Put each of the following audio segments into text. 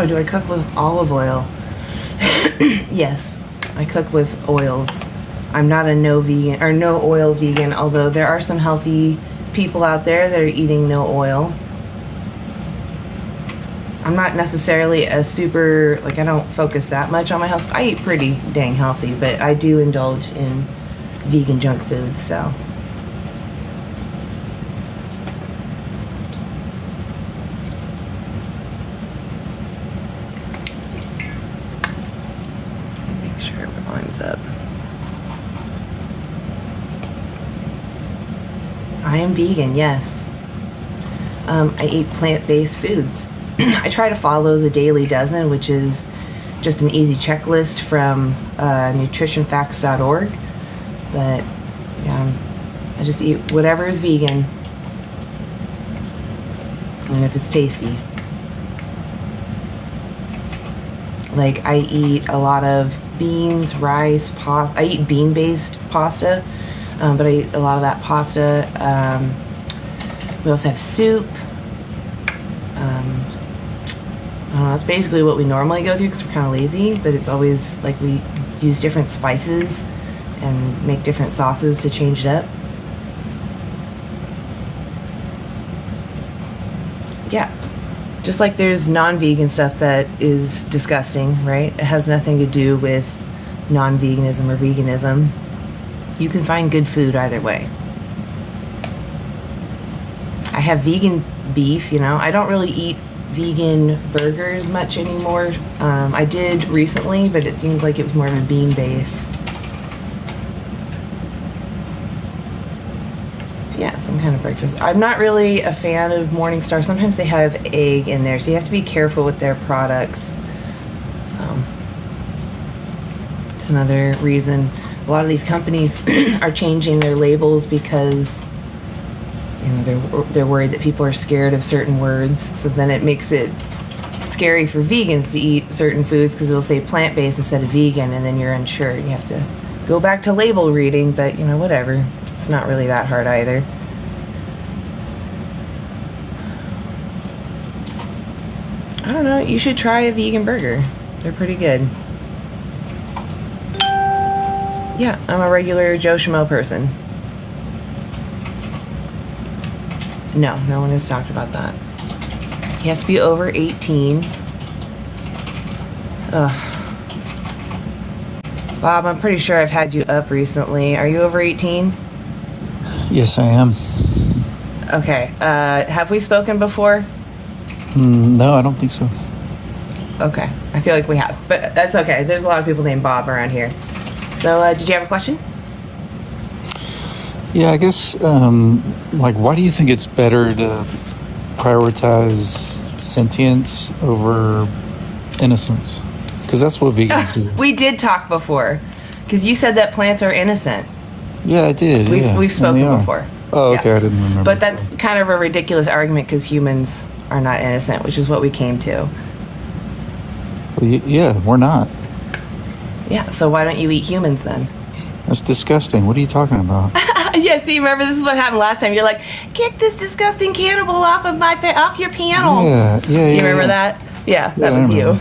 Oh, do I cook with olive oil? Yes, I cook with oils. I'm not a no vegan or no oil vegan, although there are some healthy people out there that are eating no oil. I'm not necessarily a super, like, I don't focus that much on my health. I eat pretty dang healthy, but I do indulge in vegan junk food, so. Make sure my volume's up. I am vegan, yes. I eat plant-based foods. I try to follow the Dailey Dozen, which is just an easy checklist from nutritionfacts.org. But yeah, I just eat whatever is vegan, and if it's tasty. Like, I eat a lot of beans, rice, I eat bean-based pasta, but I eat a lot of that pasta. We also have soup. That's basically what we normally go through because we're kind of lazy, but it's always like we use different spices and make different sauces to change it up. Yeah, just like there's non-vegan stuff that is disgusting, right? It has nothing to do with non-veganism or veganism. You can find good food either way. I have vegan beef, I don't really eat vegan burgers much anymore. I did recently, but it seemed like it was more of a bean base. Yeah, some kind of breakfast. I'm not really a fan of Morningstar. Sometimes they have egg in there, so you have to be careful with their products. So it's another reason a lot of these companies are changing their labels because they're worried that people are scared of certain words, so then it makes it scary for vegans to eat certain foods because it'll say plant-based instead of vegan, and then you're unsure. You have to go back to label reading, but whatever. It's not really that hard either. I don't know, you should try a vegan burger. They're pretty good. Yeah, I'm a regular Joe Schmo person. No one has talked about that. You have to be over 18. Ugh. Bob, I'm pretty sure I've had you up recently. Are you over 18? Yes, I am. Okay. Have we spoken before? No, I don't think so. Okay. I feel like we have, but that's okay. There's a lot of people named Bob around here. So, did you have a question? Yeah, I guess, why do you think it's better to prioritize sentience over innocence? Because that's what vegans do. We did talk before, because you said that plants are innocent. Yeah, I did. We've spoken before. Oh, okay, yeah. I didn't remember. But that's kind of a ridiculous argument because humans are not innocent, which is what we came to. Well, yeah, we're not. Yeah, so why don't you eat humans then? That's disgusting. What are you talking about? Yeah, see, remember, this is what happened last time. You're like, get this disgusting cannibal off your panel. Yeah. Do you remember that? Yeah, that was you.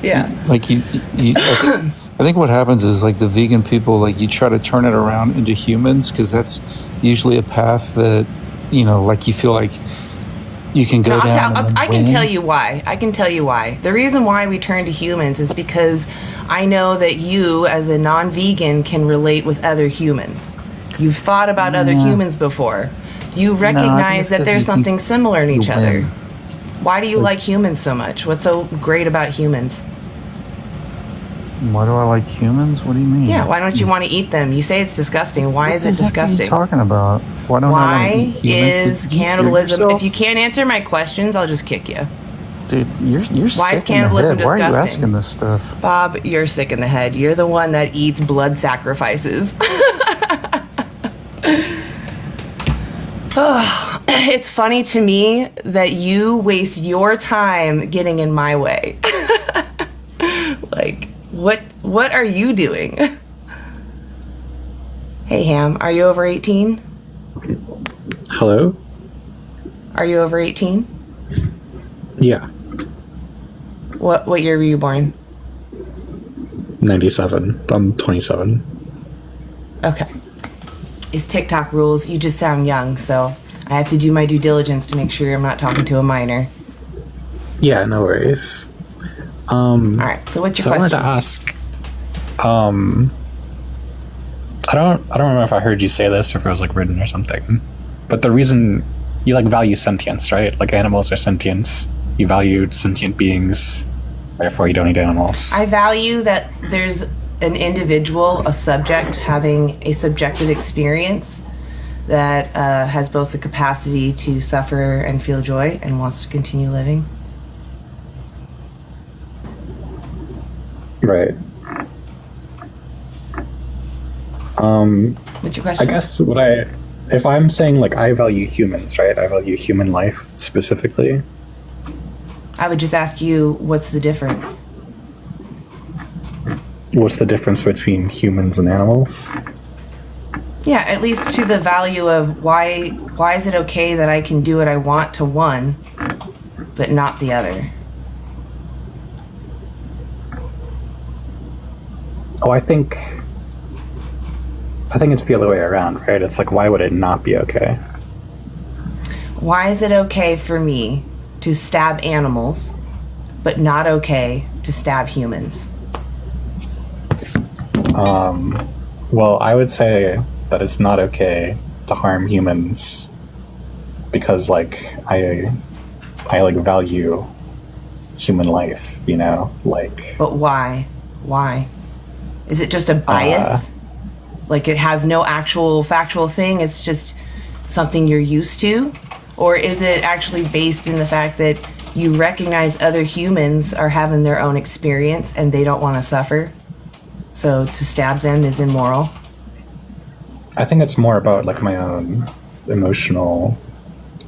Yeah. Like you I think what happens is like the vegan people, you try to turn it around into humans because that's usually a path that, you feel like you can go down. I can tell you why. The reason why we turn to humans is because I know that you, as a non-vegan, can relate with other humans. You've thought about other humans before. You recognize that there's something similar in each other. Why do you like humans so much? What's so great about humans? Why do I like humans? What do you mean? Yeah, why don't you want to eat them? You say it's disgusting. Why is it disgusting? What are you talking about? Why don't I want to eat humans? Is cannibalism... If you can't answer my questions, I'll just kick you. Dude, you're Why sick is cannibalism in the head. Why are you disgusting? asking this stuff? Bob, you're sick in the head. You're the one that eats blood sacrifices. Oh, it's funny to me that you waste your time getting in my way. What are you doing? Hey, Ham, are you over 18? Hello? Are you over 18? Yeah. What year were you born? 97. I'm 27. Okay. It's TikTok rules. You just sound young, so I have to do my due diligence to make sure I'm not talking to a minor. Yeah, no worries. All right. So what's your So I wanted question? to ask. I don't remember if I heard you say this or if it was like written or something. But the reason you like value sentience, right? Like animals are sentient. You value sentient beings, therefore you don't eat animals. I value that there's an individual, a subject, having a subjective experience that has both the capacity to suffer and feel joy and wants to continue living. Right. What's your question? I guess if I'm saying like I value humans, right? I value human life specifically. I would just ask you, what's the difference? What's the difference between humans and animals? Yeah, at least to the value of why is it okay that I can do what I want to one, but not the other? Oh, I think it's the other way around, right? It's like, why would it not be okay? Why is it okay for me to stab animals, but not okay to stab humans? Well, I would say that it's not okay to harm humans because, like, I like value human life, you know, like. But why? Why? Is it just a bias? Like it has no actual factual thing, it's just something you're used to? Or is it actually based in the fact that you recognize other humans are having their own experience and they don't want to suffer? So to stab them is immoral? I think it's more about like my own emotional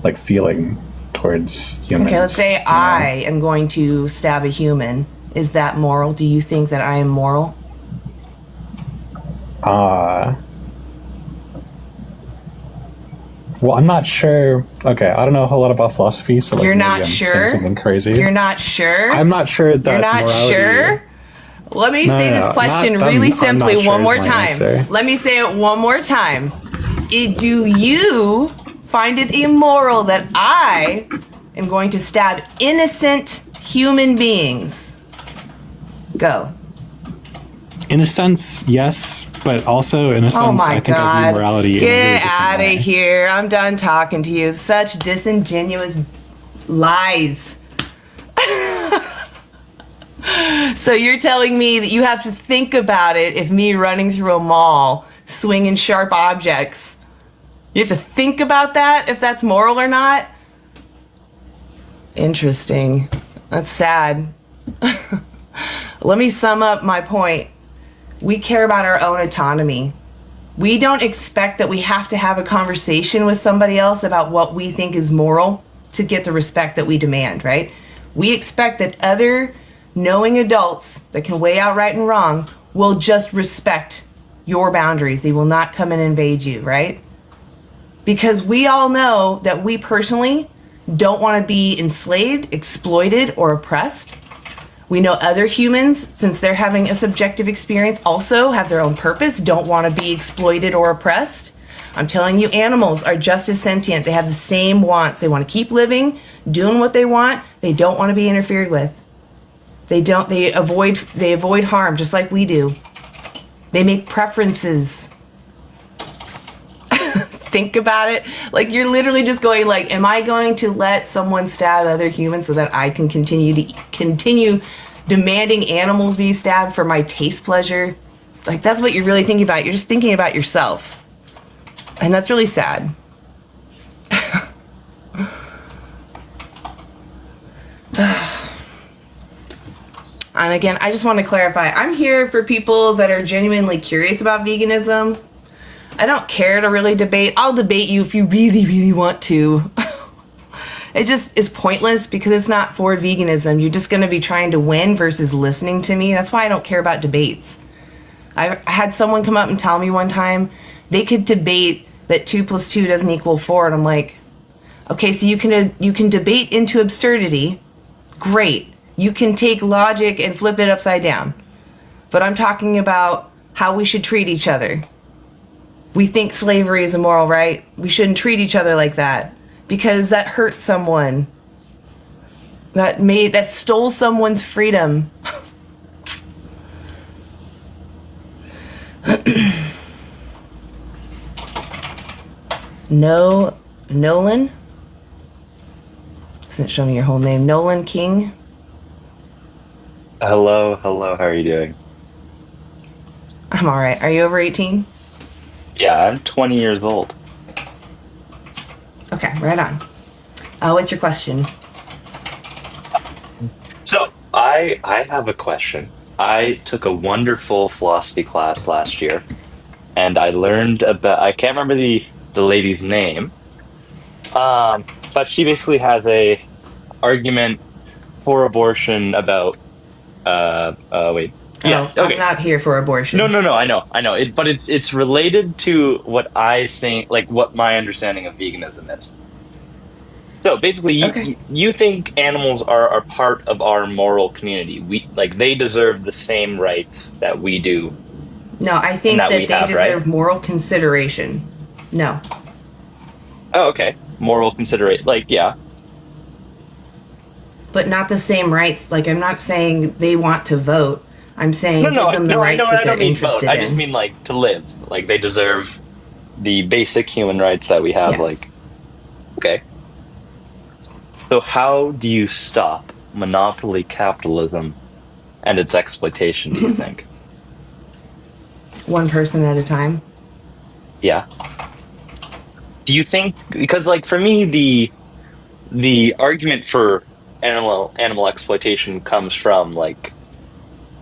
like feeling towards humans. Okay, let's say I am going to stab a human. Is that moral? Do you think that I am moral? Well, I'm not sure. Okay, I don't know a whole lot about philosophy, so like You're maybe not I'm sure? saying something crazy. You're not sure? I'm not sure that You're not morality, sure? Let me say this question not- really I'm not simply sure one is more my time. answer. Let me say it one more time. Do you find it immoral that I am going to stab innocent human beings? Go. In a sense, yes, but also in a Oh sense, my I think I God. view morality in a really Get different out way. of here. I'm done talking to you. Such disingenuous lies. So you're telling me that you have to think about it if me running through a mall, swinging sharp objects, you have to think about that if that's moral or not? Interesting. That's sad. Let me sum up my point. We care about our own autonomy. We don't expect that we have to have a conversation with somebody else about what we think is moral to get the respect that we demand, right? We expect that other knowing adults that can weigh out right and wrong will just respect your boundaries. They will not come and invade you, right? Because we all know that we personally don't want to be enslaved, exploited, or oppressed. We know other humans, since they're having a subjective experience, also have their own purpose, don't want to be exploited or oppressed. I'm telling you, animals are just as sentient. They have the same wants. They want to keep living, doing what they want. They don't want to be interfered with. They avoid harm just like we do. They make preferences. Think about it. Like you're literally just going like, am I going to let someone stab other humans so that I can continue demanding animals be stabbed for my taste pleasure? Like that's what you're really thinking about. You're just thinking about yourself. And that's really sad. And again, I just want to clarify, I'm here for people that are genuinely curious about veganism. I don't care to really debate. I'll debate you if you really, really want to. It just is pointless because it's not for veganism. You're just going to be trying to win versus listening to me. That's why I don't care about debates. I had someone come up and tell me one time they could debate that 2 + 2 doesn't equal 4. And I'm like, okay, so you can debate into absurdity Great. You can take logic and flip it upside down. But I'm talking about how we should treat each other. We think slavery is immoral, right? We shouldn't treat each other like that because that hurt someone. That stole someone's freedom. Nolan? Doesn't show me your whole name. Nolan King? Hello, how are you doing? I'm alright. Are you over 18? Yeah, I'm 20 years old. Okay, right on. What's your question? So, I have a question. I took a wonderful philosophy class last year, and I learned about, I can't remember the lady's name, but she basically has a argument for abortion about, wait. Yeah, Oh, okay. I'm not here for abortion. No, I know. But it's related to what I think, like what my understanding of veganism is. So basically, Okay. you think animals are part of our moral community. They deserve the same rights that we do. No, I think that that we they have, deserve right? moral consideration. No. Oh, okay. Moral consideration, yeah. But not the same rights. Like, I'm not saying they want to vote. I'm saying give them the rights that they're interested in. I just mean to live. Like they deserve the basic human rights that we have. Yes. Okay. So how do you stop monopoly capitalism and its exploitation, do you think? One person at a time. Yeah. Do you think, because for me the argument for animal exploitation comes from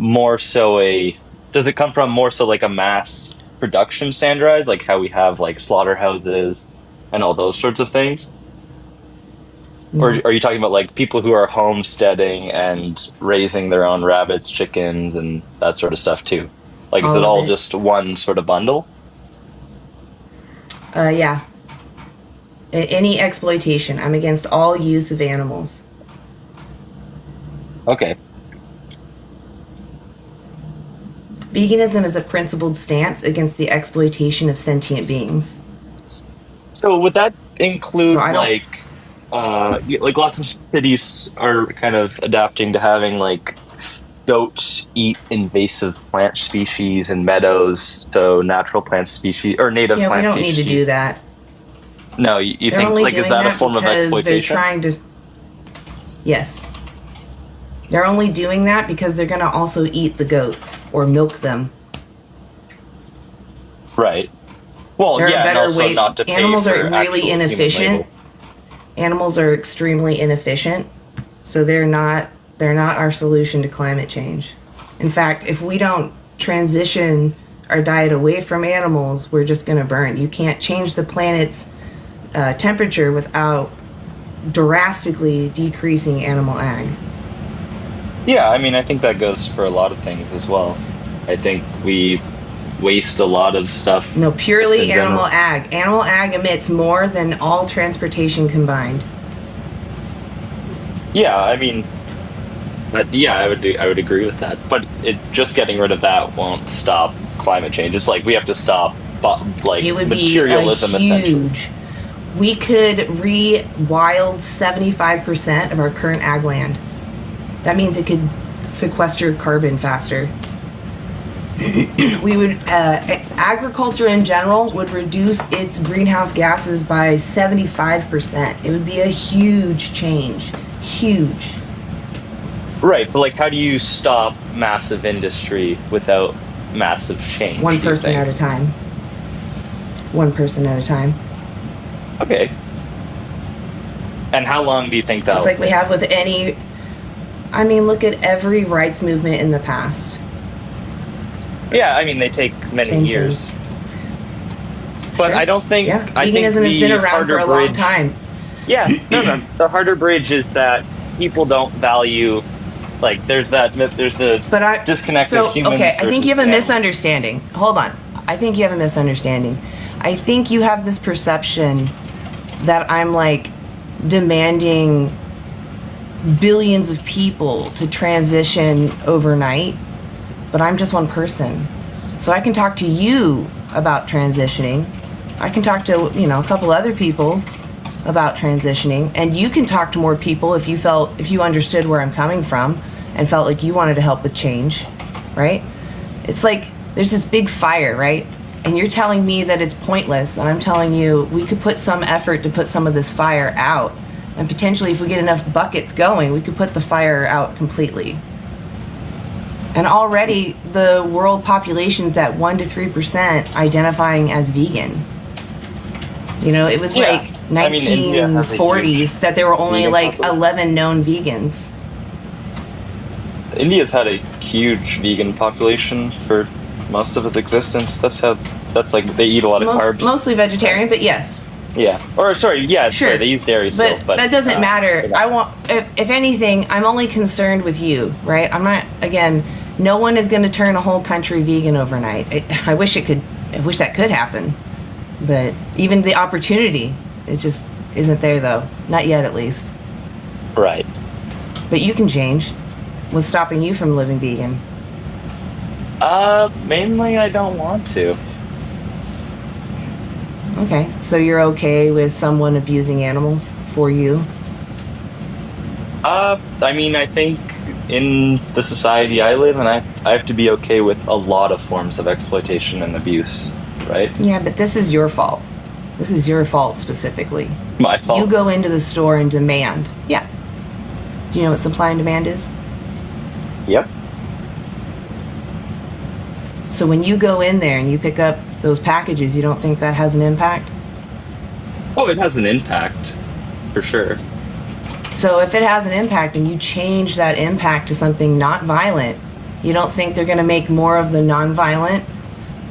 more so does it come from more so a mass production standardized, like how we have slaughterhouses and all those sorts of things? No. Or are you talking about people who are homesteading and raising their own rabbits, chickens, and that sort of stuff too? Is it all just one sort of bundle? Yeah. Any exploitation. I'm against all use of animals. Okay. Veganism is a principled stance against the exploitation of sentient beings. So would that include So lots of cities are kind of adapting to having goats eat invasive plant species in meadows, so natural plant species or native Yeah, we plant don't species. need to do that. No, you They're think only is doing that a form of because exploitation? they're trying to. Yes. They're only doing that because they're going to also eat the goats or milk them. Right. Well, There are yeah, and better also ways. not to pay Animals for are really actual human inefficient. labor. Animals are extremely inefficient, so they're not our solution to climate change. In fact, if we don't transition our diet away from animals, we're just going to burn. You can't change the planet's temperature without drastically decreasing animal ag. Yeah, I mean, I think that goes for a lot of things as well. I think we waste a lot of stuff. No, just purely in animal general. ag. Animal ag emits more than all transportation combined. Yeah, I mean, but yeah, I would agree with that. But just getting rid of that won't stop climate change. It's we have to stop It would materialism be a essentially. huge. We could re-wild 75% of our current ag land. That means it could sequester carbon faster. We would agriculture in general would reduce its greenhouse gases by 75%. It would be a huge change. Huge. Right, but how do you stop massive industry without massive change? One do you person think? at a time. One person at a time. Okay. And how long do you think that? Just like we have with any. I mean, look at every rights movement in the past. Yeah, I mean they take many Same years. thing. But Sure. I don't think. Yeah, I think veganism has been the around for harder a long bridge- time. Yeah, no. The harder bridge is that people don't value. There's the But I disconnect so of humans. okay. I think you have a versus animals. misunderstanding. Hold on. I think you have a misunderstanding. I think you have this perception that I'm demanding billions of people to transition overnight, but I'm just one person. So I can talk to you about transitioning. I can talk to, a couple other people about transitioning, and you can talk to more people if you understood where I'm coming from and felt like you wanted to help with change, right? It's like there's this big fire, right? And you're telling me that it's pointless, and I'm telling you we could put some effort to put some of this fire out. And potentially, if we get enough buckets going, we could put the fire out completely. And already, the world population's at 1% to 3% identifying as vegan. It was like 1940s that there were only like 11 known vegans. India's had a huge vegan population for most of its existence. That's like they eat a lot of carbs. Mostly vegetarian, but yes. Yeah. Or sorry, yeah, sure. Sorry, they use dairy still, but that doesn't matter. I want, if anything, I'm only concerned with you, right? I'm not, again, no one is going to turn a whole country vegan overnight. I wish that could happen. But even the opportunity, it just isn't there though. Not yet, at least. Right. But you can change. What's stopping you from living vegan? Mainly I don't want to. Okay, so you're okay with someone abusing animals for you? I think in the society I live in, I have to be okay with a lot of forms of exploitation and abuse, right? Yeah, but this is your fault. This is your fault specifically. My fault? You go into the store and demand. Yeah. Do you know what supply and demand is? Yep. So when you go in there and you pick up those packages, you don't think that has an impact? Oh, it has an impact, for sure. So if it has an impact and you change that impact to something not violent, you don't think they're going to make more of the non-violent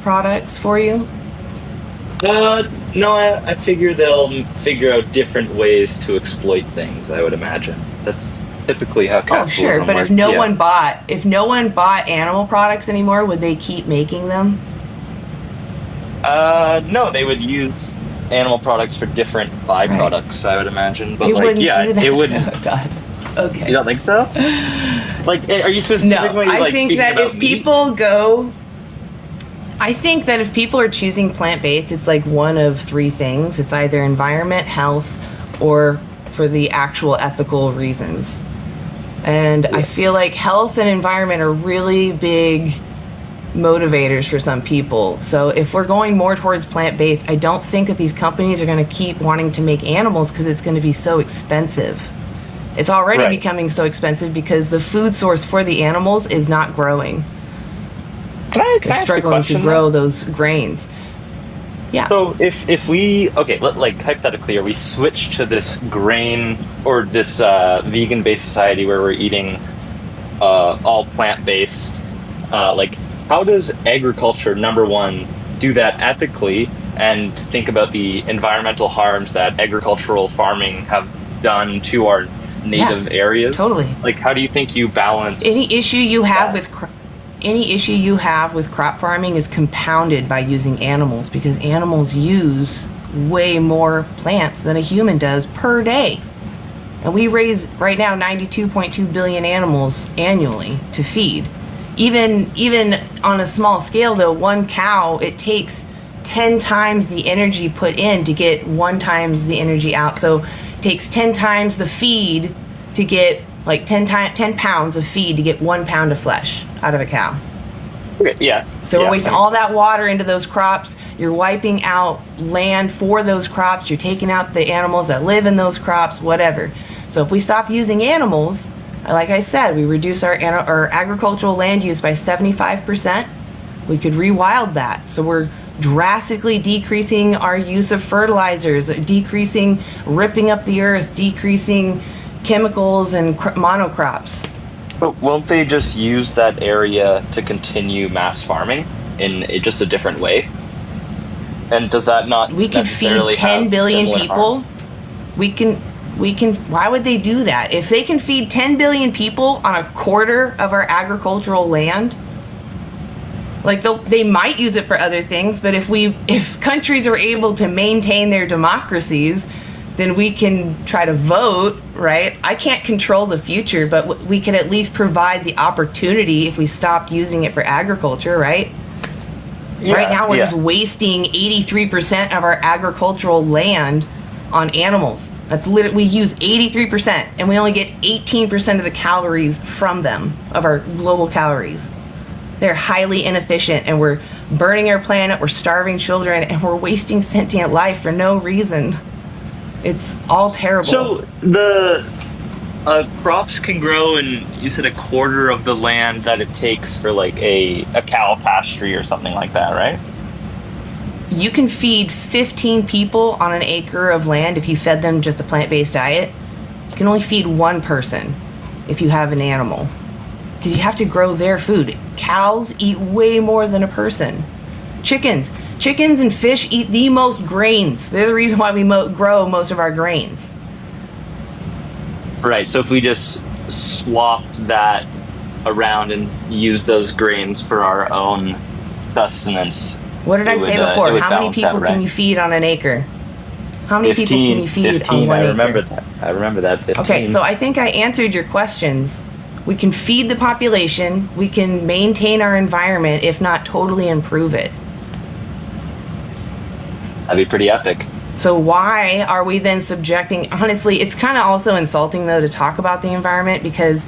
products for you? No, I figure they'll figure out different ways to exploit things, I would imagine. That's typically how capitalism works. Oh, sure, but if no one bought animal products anymore, would they keep making them? No, they would use animal products for different byproducts, right. I would imagine. But it like, wouldn't yeah, do that. it wouldn't. Oh God. Okay. You don't think so? Like, are you specifically no, like think speaking that about if people go, I think that if people are choosing plant-based, it's like one of three things. It's either environment, health, or for the actual ethical reasons. And I feel like health and environment are really big motivators for some people. So if we're going more towards plant-based, I don't think that these companies are going to keep wanting to make animals because it's going to be so expensive. It's already becoming so expensive because the food source for the animals is not growing. They're struggling to grow those grains. Yeah. So if we like hypothetically, we switch to this grain or this vegan-based society where we're eating all plant-based, like how does agriculture, number one, do that ethically and think about the environmental harms that agricultural farming have done to our native areas? Totally. Like, how do you think you balance any issue you have with crop farming is compounded by using animals, because animals use way more plants than a human does per day. And we raise right now 92.2 billion animals annually to feed. Even on a small scale though, one cow, it takes 10 times the energy put in to get 1 times the energy out. So it takes 10 times the feed to get like 10 pounds of feed to get 1 pound of flesh out of a cow. Okay, yeah. So we're wasting all that water into those crops. You're wiping out land for those crops. You're taking out the animals that live in those crops, whatever. So if we stop using animals, like I said, we reduce our agricultural land use by 75%. We could rewild that. So we're drastically decreasing our use of fertilizers, decreasing ripping up the earth, decreasing chemicals and monocrops. But won't they just use that area to continue mass farming in just a different way? And does that not we can feed 10 billion people? Harms? We can, why would they do that? If they can feed 10 billion people on a quarter of our agricultural land, like they might use it for other things, but if countries are able to maintain their democracies, then we can try to vote, right? I can't control the future, but we can at least provide the opportunity if we stopped using it for agriculture, right? Yeah, right now, we're yeah. just wasting 83% of our agricultural land on animals. That's literally, we use 83%, and we only get 18% of the calories from them, of our global calories. They're highly inefficient, and we're burning our planet, we're starving children, and we're wasting sentient life for no reason. It's all terrible. So the crops can grow in, you said, a quarter of the land that it takes for like a cow pasture or something like that, right? You can feed 15 people on an acre of land if you fed them just a plant-based diet. You can only feed one person if you have an animal, because you have to grow their food. Cows eat way more than a person. Chickens and fish eat the most grains. They're the reason why we grow most of our grains. Right. So if we just swapped that around and used those grains for our own sustenance. What did I say before? How many people can you feed on an acre? How many 15, people can you feed 15, on one acre? I remember that, 15. Okay, so I think I answered your questions. We can feed the population, we can maintain our environment, if not totally improve it. That'd be pretty epic. So why are we then subjecting, honestly, it's kind of also insulting though to talk about the environment, because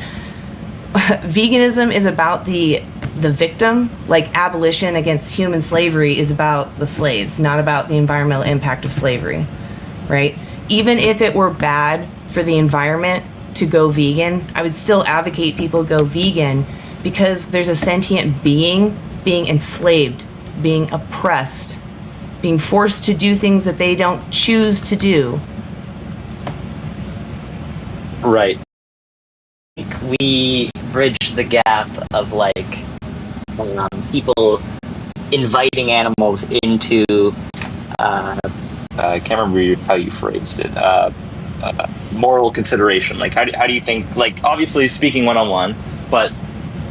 veganism is about the victim, like abolition against human slavery is about the slaves, not about the environmental impact of slavery, right? Even if it were bad for the environment to go vegan, I would still advocate people go vegan, because there's a sentient being being enslaved, being oppressed, being forced to do things that they don't choose to do. Right. We bridge the gap of like people inviting animals into I can't remember how you phrased it. Moral consideration. Like, how do you think? Like, obviously speaking one-on-one, but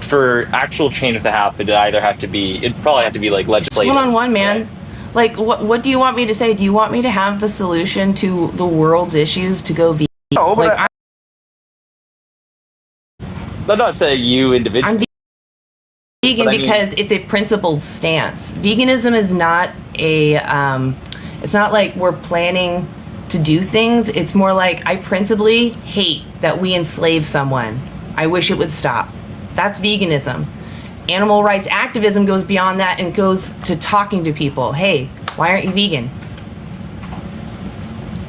for actual change to happen, it'd probably have to be like legislative. One-on-one, man. Right? Like, what do you want me to say? Do you want me to have the solution to the world's issues to go vegan? No, but Like, I'm not saying you individually. I'm vegan But I mean- because it's a principled stance. Veganism is not it's not like we're planning to do things. It's more like, I principally hate that we enslave someone. I wish it would stop. That's veganism. Animal rights activism goes beyond that and goes to talking to people. Hey, why aren't you vegan?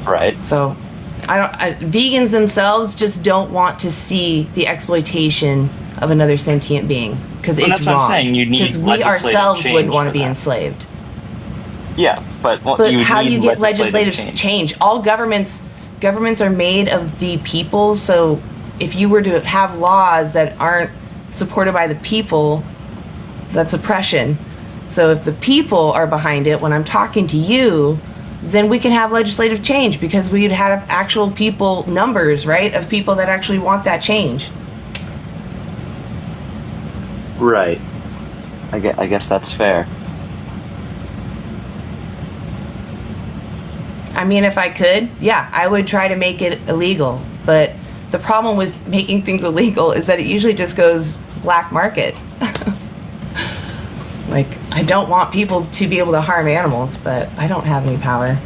Right. So, vegans themselves just don't want to see the exploitation of another sentient being, because Well, it's that's what I'm wrong. saying. You need Because we legislative ourselves change wouldn't want to for be that. enslaved. Yeah, but But you would how do need you get legislative change? All governments are made of the people. So if you were to have laws that aren't supported by the people, that's oppression. So if the people are behind it, when I'm talking to you, then we can have legislative change, because we'd have actual people, numbers, right, of people that actually want that change. Right. I guess that's fair. I mean, if I could, yeah, I would try to make it illegal. But the problem with making things illegal is that it usually just goes black market. Like, I don't want people to be able to harm animals, but I don't have any power.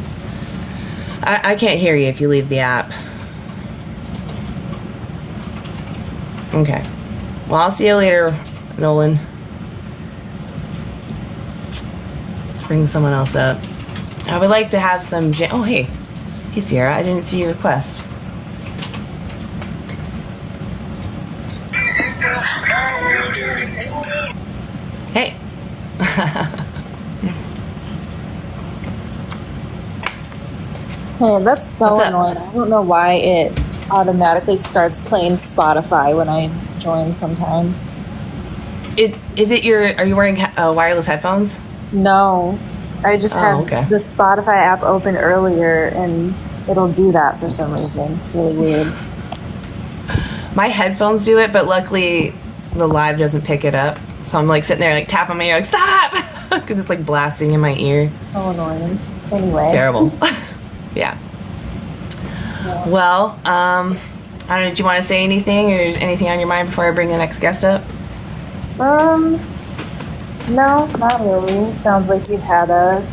I can't hear you if you leave the app. Okay. Well, I'll see you later, Nolan. Let's bring someone else up. I would like to have some... Oh, hey. Hey, Ciara. I didn't see your request. Hey. Hey, that's so What's up? annoying. I don't know why it automatically starts playing Spotify when I join sometimes. Is it your... Are you wearing wireless headphones? No, I just had okay. the Spotify app open earlier and it'll do that for some reason. It's really weird. My headphones do it, but luckily the live doesn't pick it up. So I'm like sitting there like tapping my ear like, stop! Because it's like blasting in my ear. So annoying. Anyway. Terrible. Yeah. Well, I don't know, did you want to say anything or anything on your mind before I bring the next guest up? No, not really. Sounds like you had a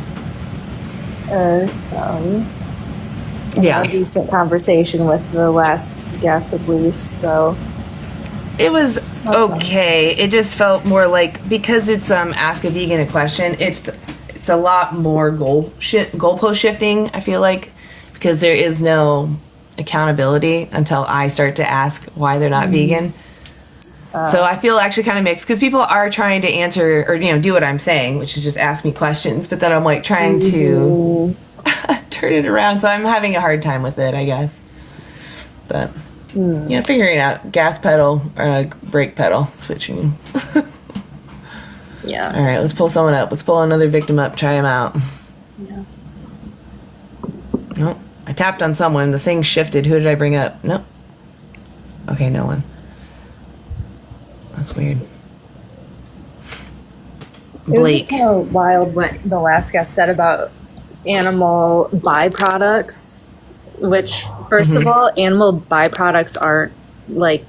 decent conversation with the last guest at least, so It was That's okay. It just felt more like, because it's ask a vegan a question, it's a lot more goalpost shifting, I feel like, because there is no accountability until I start to ask why they're not vegan. So I feel actually kind of mixed, because people are trying to answer or do what I'm saying, which is just ask me questions, but then I'm like trying to turn it around, so I'm having a hard time with it, I guess. But figuring out gas pedal, brake pedal, switching. yeah. All right, let's pull someone up. Let's pull another victim up. Try him out. Yeah. Nope. I tapped on someone. The thing shifted. Who did I bring up? Nope. Okay, no one. That's weird. Blake. It was kind of wild what the last guest said about animal byproducts, which, first of all, animal byproducts aren't like,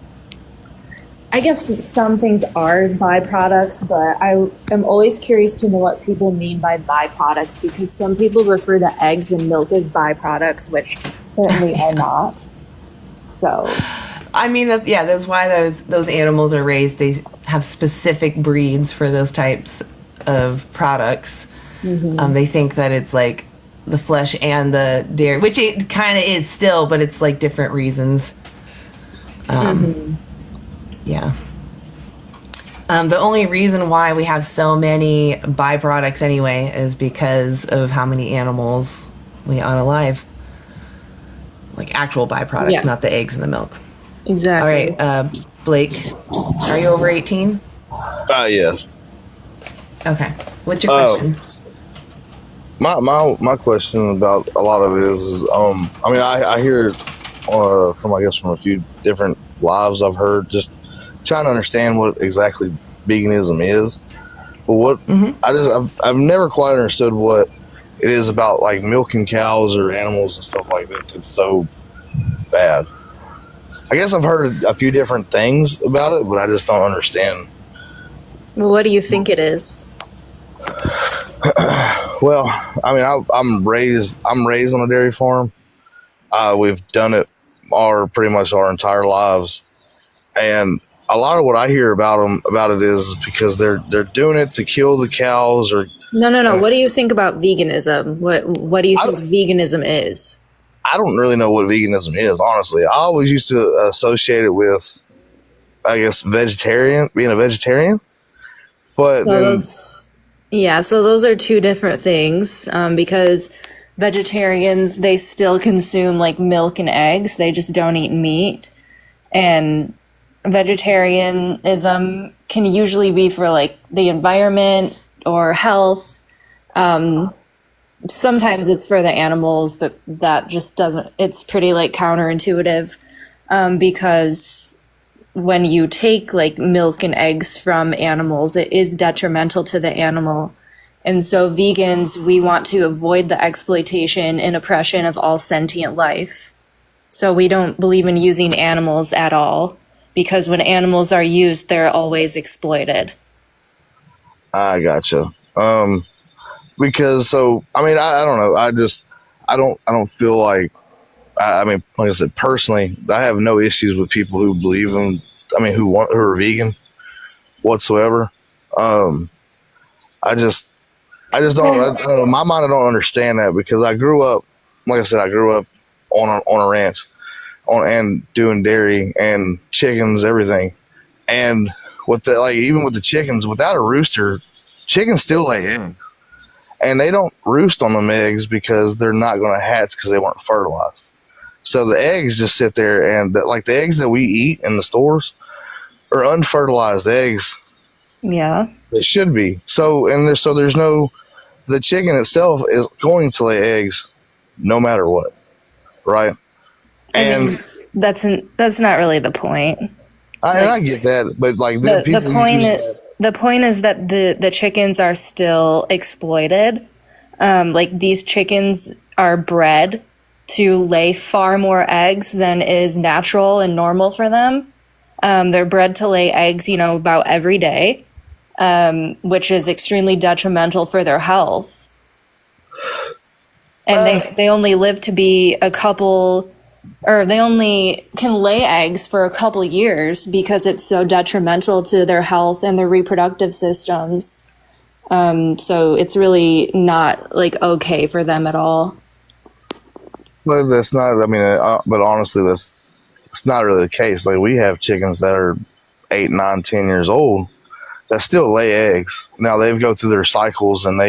I guess some things are byproducts, but I am always curious to know what people mean by byproducts, because some people refer to eggs and milk as byproducts, which certainly are not. So, I mean, that's why those animals are raised. They have specific breeds for those types of products. They think that it's like the flesh and the dairy, which it kind of is still, but it's like different reasons. Yeah. The only reason why we have so many byproducts anyway is because of how many animals we unalive. Like actual byproducts, not the eggs and the milk. exactly. All right, Blake, are you over 18? Yes. Okay. What's your question? My question about a lot of it is I mean, I hear it from a few different lives I've heard, just trying to understand what exactly veganism is. But what I've never quite understood what it is about, like milking cows or animals and stuff like that. It's so bad. I guess I've heard a few different things about it, but I just don't understand. Well, what do you think it is? Well, I mean, I'm raised on a dairy farm. We've done it pretty much our entire lives, and a lot of what I hear about it is because they're doing it to kill the cows or. No. What do you think about veganism? What do you think veganism is? I don't really know what veganism is, honestly. I always used to associate it with, I guess, being a vegetarian. But so those are two different things, because vegetarians, they still consume like milk and eggs. They just don't eat meat. And vegetarianism can usually be for like the environment or health. Sometimes it's for the animals, but that just doesn't, it's pretty like counterintuitive, because when you take like milk and eggs from animals, it is detrimental to the animal. And so vegans, we want to avoid the exploitation and oppression of all sentient life. So we don't believe in using animals at all, because when animals are used, they're always exploited. I gotcha. Because I mean, I don't know. I don't feel like, I mean, like I said, personally, I have no issues with people who believe in, who are vegan whatsoever. I just don't, I don't know. In my mind, I don't understand that, because I grew up, like I said, on a ranch and doing dairy and chickens, everything. And even with the chickens, without a rooster, chickens still lay eggs. And they don't roost on them eggs because they're not going to hatch because they weren't fertilized. So the eggs just sit there, and the eggs that we eat in the stores are unfertilized eggs. Yeah. It should be. So there's the chicken itself is going to lay eggs no matter what. Right? And that's not really the point. I get that, but the point is that the chickens are still exploited. These chickens are bred to lay far more eggs than is natural and normal for them. They're bred to lay eggs, about every day, which is extremely detrimental for their health. And they only live to be they only can lay eggs for a couple years because it's so detrimental to their health and their reproductive systems. So it's really not okay for them at all. But that's not. I mean, but honestly, it's not really the case. Like, we have chickens that are 8, 9, 10 years old that still lay eggs. Now they go through their cycles, and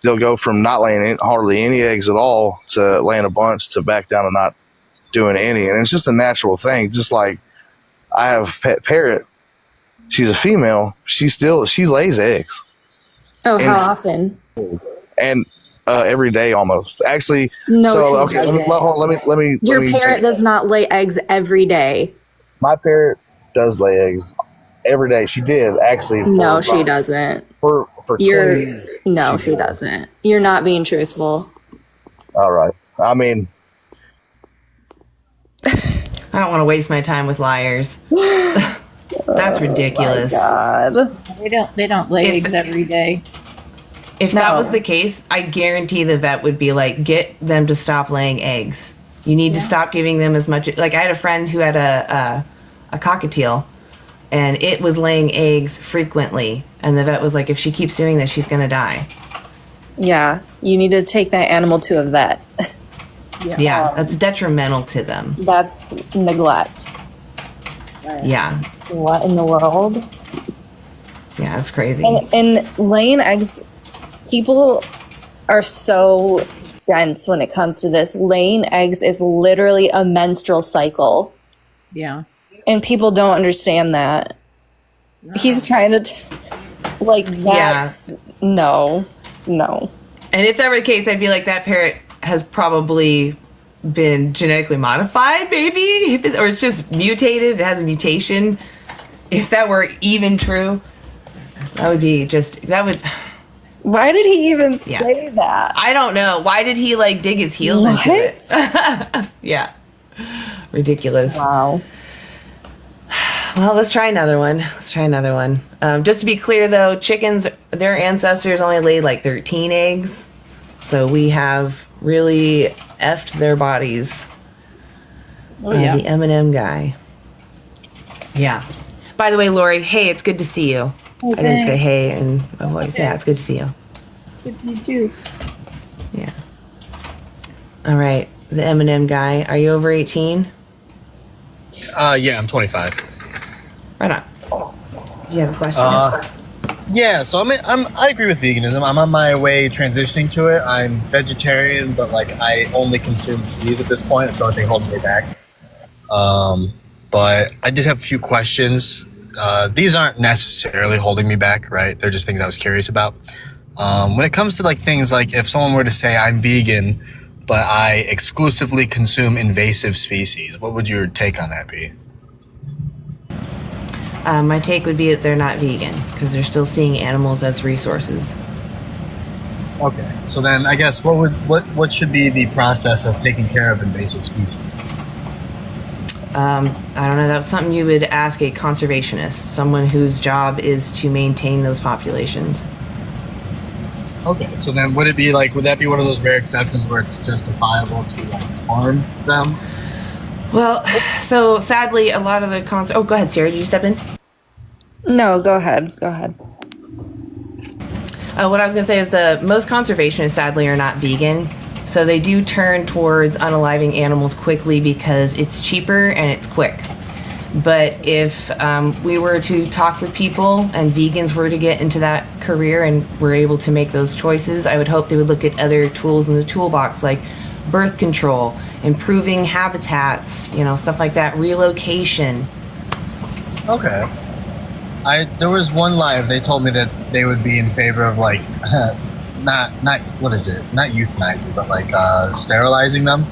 they'll go from not laying hardly any eggs at all to laying a bunch to back down to not doing any. And it's just a natural thing. Just like I have a pet parrot. She's a female. She lays eggs. Oh, how often? And every day almost. Actually, no. So okay, let me. Your parrot does not lay eggs every day. My parrot does lay eggs every day. She did actually. No, she doesn't. For 20 years. No, she doesn't. You're not being truthful. All right. I mean, I don't want to waste my time with liars. That's ridiculous. Oh my God. They don't lay eggs every day. If that was the case, I guarantee the vet would be like, get them to stop laying eggs. You need to stop giving them as much. Like, I had a friend who had a cockatiel, and it was laying eggs frequently. And the vet was like, if she keeps doing this, she's going to die. Yeah, you need to take that animal to a vet. Yeah, that's detrimental to them. That's neglect. Yeah. What in the world? Yeah, it's crazy. And laying eggs, people are so dense when it comes to this. Laying eggs is literally a menstrual cycle. Yeah. And people don't understand that. No. He's trying to, that's, no. And if that were the case, I'd be like, that parrot has probably been genetically modified, maybe? Or it's just mutated, it has a mutation. If that were even true, that would... Why did he even say that? I don't know. Why did he dig his heels into it? Yeah. Ridiculous. Wow. Well, let's try another one. Just to be clear, though, chickens, their ancestors only laid 13 eggs. So we have really effed their bodies. Oh, yeah. The M&M guy. Yeah. By the way, Lori, hey, it's good to see you. Okay. I didn't say hey in my voice. Okay. Yeah, it's good to see you. Good to you too. Yeah. All right. The M&M guy. Are you over 18? Yeah, I'm 25. Right on. Do you have a question? Yeah, so I agree with veganism. I'm on my way transitioning to it. I'm vegetarian, but I only consume cheese at this point. It's the only thing holding me back. But I did have a few questions. These aren't necessarily holding me back, right? They're just things I was curious about. When it comes to things if someone were to say I'm vegan, but I exclusively consume invasive species, what would your take on that be? My take would be that they're not vegan because they're still seeing animals as resources. Okay, so then I guess what should be the process of taking care of invasive species? I don't know. That's something you would ask a conservationist, someone whose job is to maintain those populations. Okay, so then would it be would that be one of those rare exceptions where it's justifiable to harm them? Well, so sadly, a lot of the oh, go ahead, Ciara. Did you step in? No, go ahead. What I was going to say is most conservationists, sadly, are not vegan. So they do turn towards unaliving animals quickly because it's cheaper and it's quick. But if we were to talk with people and vegans were to get into that career and were able to make those choices, I would hope they would look at other tools in the toolbox like birth control, improving habitats, stuff like that, relocation. Okay. There was one live, they told me that they would be in favor of not what is it? Not euthanizing, but sterilizing them.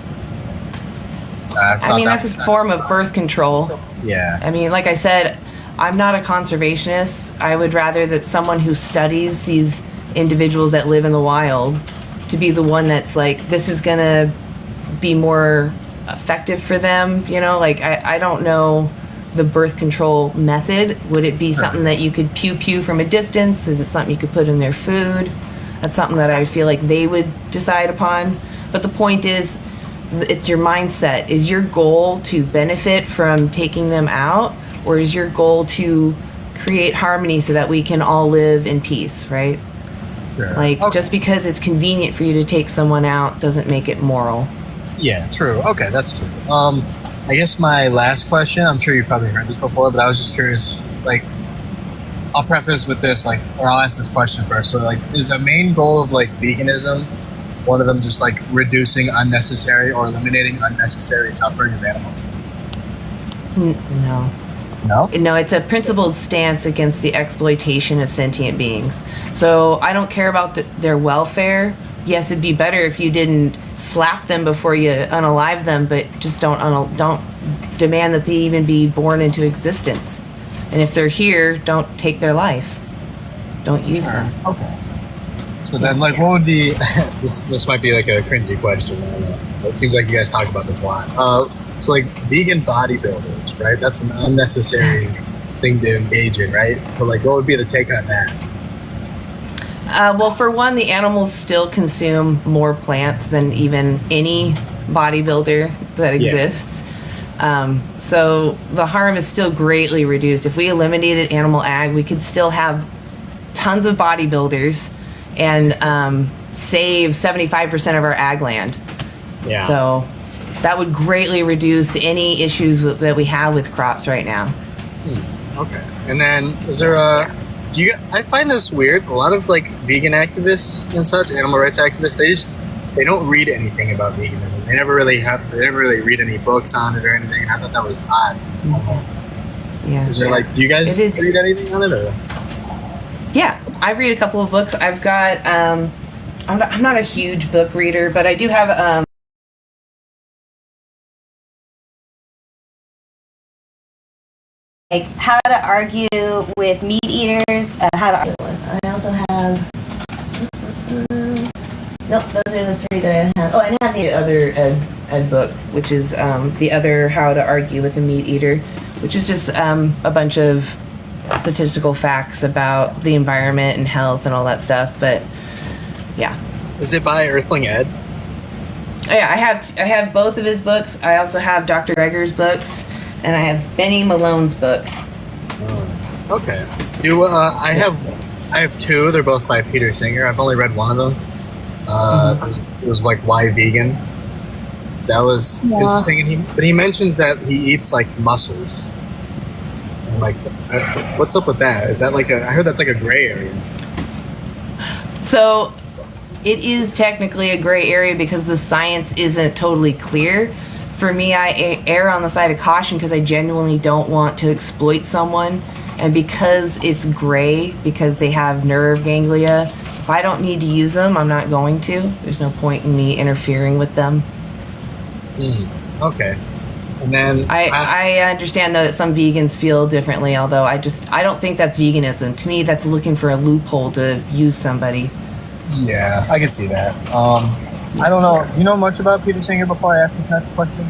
I mean, that's a form of birth control. Yeah. I mean, like I said, I'm not a conservationist. I would rather that someone who studies these individuals that live in the wild to be the one that's this is going to be more effective for them? You know, like I don't know the birth control method. Would it be something that you could pew from a distance? Is it something you could put in their food? That's something that I feel like they would decide upon. But the point is, it's your mindset. Is your goal to benefit from taking them out, or is your goal to create harmony so that we can all live in peace, right? Sure. Like, just because it's convenient for you to take someone out doesn't make it moral. Yeah, true. Okay, that's true. I guess my last question, I'm sure you've probably heard this before, but I was just curious, like, I'll preface with this, like, or I'll ask this question first. So, like, is a main goal of, like, veganism, one of them just, like, reducing unnecessary or eliminating unnecessary suffering of animals? No. No? No, it's a principled stance against the exploitation of sentient beings. So I don't care about their welfare. Yes, it'd be better if you didn't slap them before you unalive them, but just don't demand that they even be born into existence. And if they're here, don't take their life. Don't use them. Okay. So then, like, what would be... this might be, like, a cringy question. I don't know. It seems like you guys talk about this a lot. So, like, vegan bodybuilders, right? That's an unnecessary thing to engage in, right? So, like, what would be the take on that? Well, for one, the animals still consume more plants than even any bodybuilder that exists. So the harm is still greatly reduced. If we eliminated animal ag, we could still have tons of bodybuilders and save 75% of our ag land. Yeah. So that would greatly reduce any issues that we have with crops right now. Okay. And then, is there a... I find this weird. A lot of, like, vegan activists and such, animal rights activists, they don't read anything about veganism. They never really read any books on it or anything. I thought that was odd. Yeah. Is there, like, do you guys read anything on it, or? Yeah, I read a couple of books. I've got, I'm not a huge book reader, but I do have, like how to argue with meat eaters, how to argue. I also have, nope, those are the three that I have. Oh, and I have the other ed book, which is the other How to Argue with a Meat Eater, which is just a bunch of statistical facts about the environment and health and all that stuff. But yeah. Is it by Earthling Ed? Oh, yeah, I have both of his books. I also have Dr. Greger's books, and I have Benny Malone's book. Okay. I have two. They're both by Peter Singer. I've only read one of them. It was like Why Vegan. That was interesting. But he mentions that he eats like mussels. And like, what's up with that? Is that like I heard that's like a gray area. So it is technically a gray area because the science isn't totally clear. For me, I err on the side of caution because I genuinely don't want to exploit someone. And because it's gray, because they have nerve ganglia, if I don't need to use them, I'm not going to. There's no point in me interfering with them. Okay. And then I understand though that some vegans feel differently, although I don't think that's veganism. To me, that's looking for a loophole to use somebody. Yeah, I can see that. I don't know. Do you know much about Peter Singer before I ask this next question?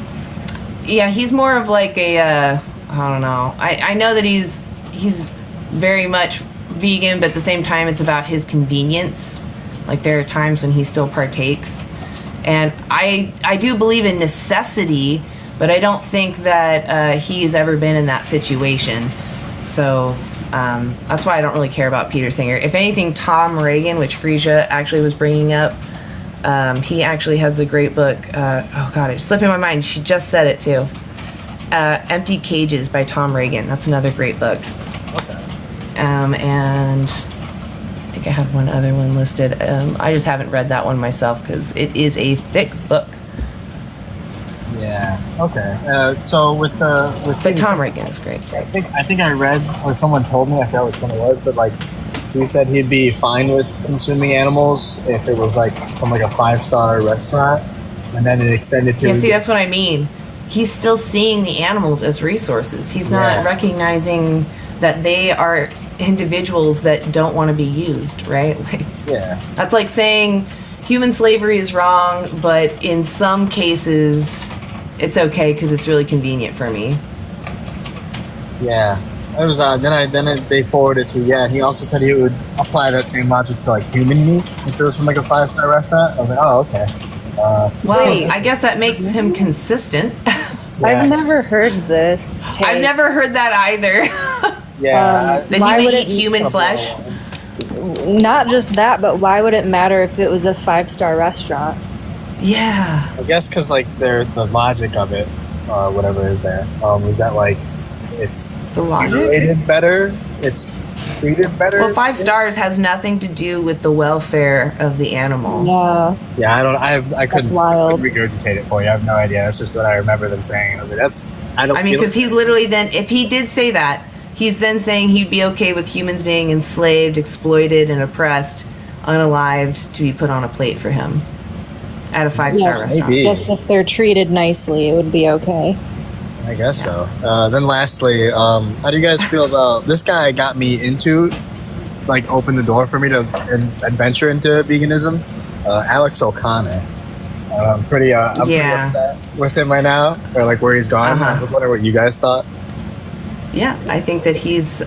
Yeah, he's more of like a, I don't know. I know that he's very much vegan, but at the same time, it's about his convenience. Like there are times when he still partakes. And I do believe in necessity, but I don't think that he has ever been in that situation. So that's why I don't really care about Peter Singer. If anything, Tom Reagan, which Frisia actually was bringing up, he actually has the great book. Oh God, it's slipping my mind. She just said it too. Empty Cages by Tom Reagan. That's another great book. Okay. And I think I had one other one listed. I just haven't read that one myself because it is a thick book. Yeah. Okay. So but Tom Reagan is great. I think I read, or someone told me, I forgot which one it was, but like he said he'd be fine with consuming animals if it was like from like a 5-star restaurant, and then it extended to. Yeah. See, that's what I mean. He's still seeing the animals as resources. He's not recognizing that they are individuals that don't want to be used, right? Like, yeah. That's like saying, human slavery is wrong, but in some cases, it's okay because it's really convenient for me. Yeah. It was they forwarded to and he also said he would apply that same logic to like human meat if it was from like a 5-star restaurant. I was like, oh, okay. Well, I guess that makes him consistent. I've never heard this take. I've never heard that either. Yeah. That he would eat human flesh. Not just that, but why would it matter if it was a 5-star restaurant? Yeah. I guess because like the logic of it, whatever is there, is that like it's the logic rated better, it's treated better. Well, 5 stars has nothing to do with the welfare of the animal. Yeah. Yeah, I couldn't regurgitate it for you. I have no idea. That's just what I remember them saying. I was like, because he's literally then, if he did say that, he's then saying he'd be okay with humans being enslaved, exploited, and oppressed, unalived, to be put on a plate for him at a 5-star restaurant. Maybe. Just if they're treated nicely, it would be okay. I guess so. Then lastly, how do you guys feel about this guy got me into, like, opened the door for me to adventure into veganism? Alex O'Connor. I'm pretty upset with him right now, or like where he's gone. I was wondering what you guys thought. Yeah, I think that he's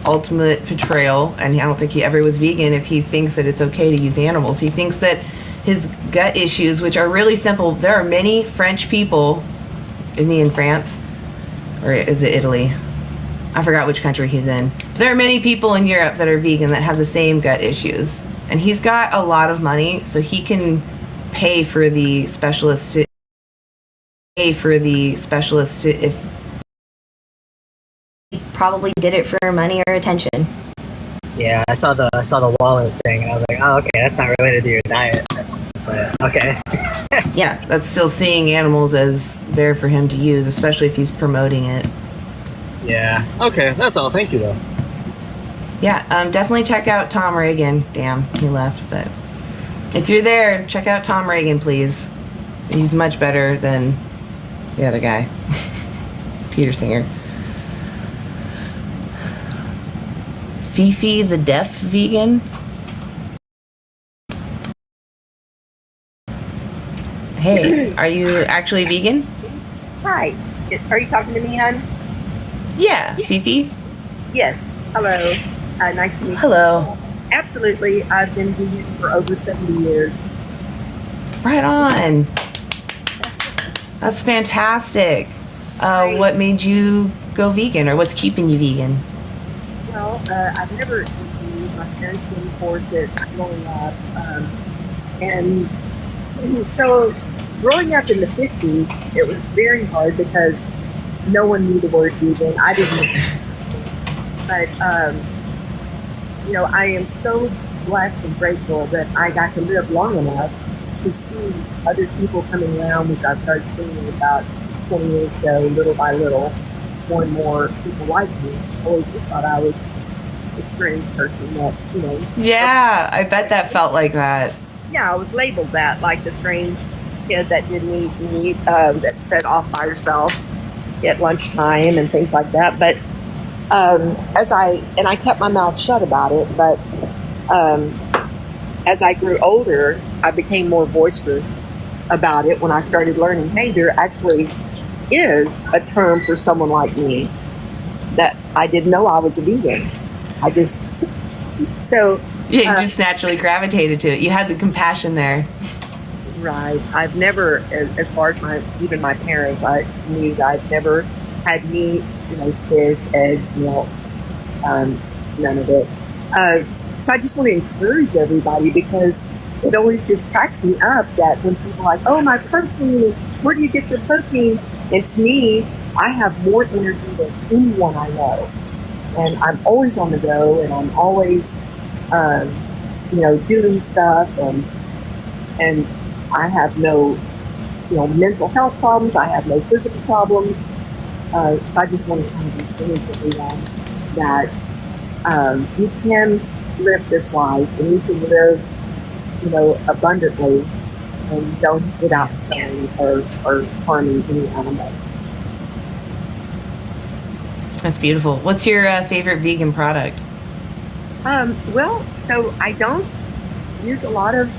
ultimate betrayal, and I don't think he ever was vegan if he thinks that it's okay to use animals. He thinks that his gut issues, which are really simple, there are many French people, isn't he in France? Or is it Italy? I forgot which country he's in. There are many people in Europe that are vegan that have the same gut issues. And he's got a lot of money, so he can pay for the specialist if He probably did it for money or attention. Yeah, I saw the wallet thing, and I was like, oh, okay, that's not related to your diet. But okay. Yeah, that's still seeing animals as there for him to use, especially if he's promoting it. Yeah. Okay, that's all. Thank you, though. Yeah, definitely check out Tom Reagan. Damn, he left, but if you're there, check out Tom Reagan, please. He's much better than the other guy, Peter Singer. Fifi the deaf vegan. Hey, are you actually vegan? Hi. Are you talking to me, hon? Yeah, Fifi. Yes. Hello. Nice to meet you. Hello. Absolutely. I've been vegan for over 70 years. Right on. That's fantastic. What made you go vegan, or what's keeping you vegan? Well, I've never eaten. My parents didn't force it growing up. And so growing up in the 50s, it was very hard because no one knew the word vegan. I didn't. But, I am so blessed and grateful that I got to live long enough to see other people coming around, which I started seeing about 20 years ago, little by little, more and more people like me. I always just thought I was a strange person that, Yeah, I bet that felt like that. Yeah, I was labeled that, like the strange kid that didn't eat meat, that sat off by herself at lunchtime and things like that. But I kept my mouth shut about it, but as I grew older, I became more boisterous about it when I started learning, hey, there actually is a term for someone like me that I didn't know I was a vegan. Yeah, you just naturally gravitated to it. You had the compassion there. Right. I've never, as far as even my parents, I've never had meat, fish, eggs, milk, none of it. So I just want to encourage everybody, because it always just cracks me up that when people are like, oh, my protein, where do you get your protein? And to me, I have more energy than anyone I know. And I'm always on the go, and I'm always, doing stuff, and I have no, mental health problems. I have no physical problems. So I just want to kind of encourage everyone that you can live this life, and you can live, abundantly, and don't without killing or harming any animal. That's beautiful. What's your favorite vegan product? So I don't use a lot of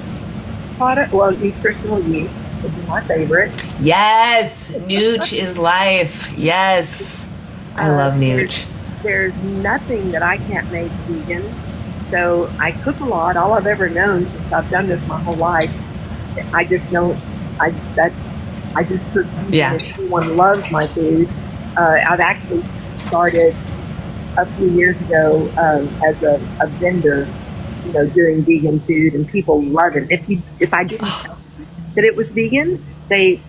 product, well, nutritional yeast would be my favorite. Yes, Nooch is life. Yes, I love Nooch. There's nothing that I can't make vegan. So I cook a lot. All I've ever known since I've done this my whole life, I just know I just cook vegan. Yeah. And everyone loves my food. I've actually started a few years ago as a vendor, doing vegan food, and people love it. If I didn't tell them that it was vegan, they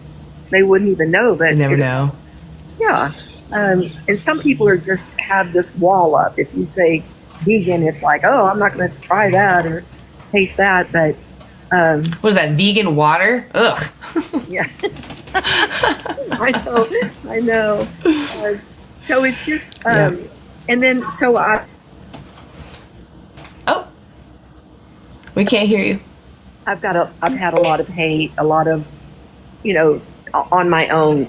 wouldn't even know. But You never know. yeah. And some people just have this wall up. If you say vegan, it's like, oh, I'm not going to try that or taste that. But what is that? Vegan water? Ugh. yeah, I know. So it's just, and then we can't hear you. I've had a lot of hate, a lot of, on my own,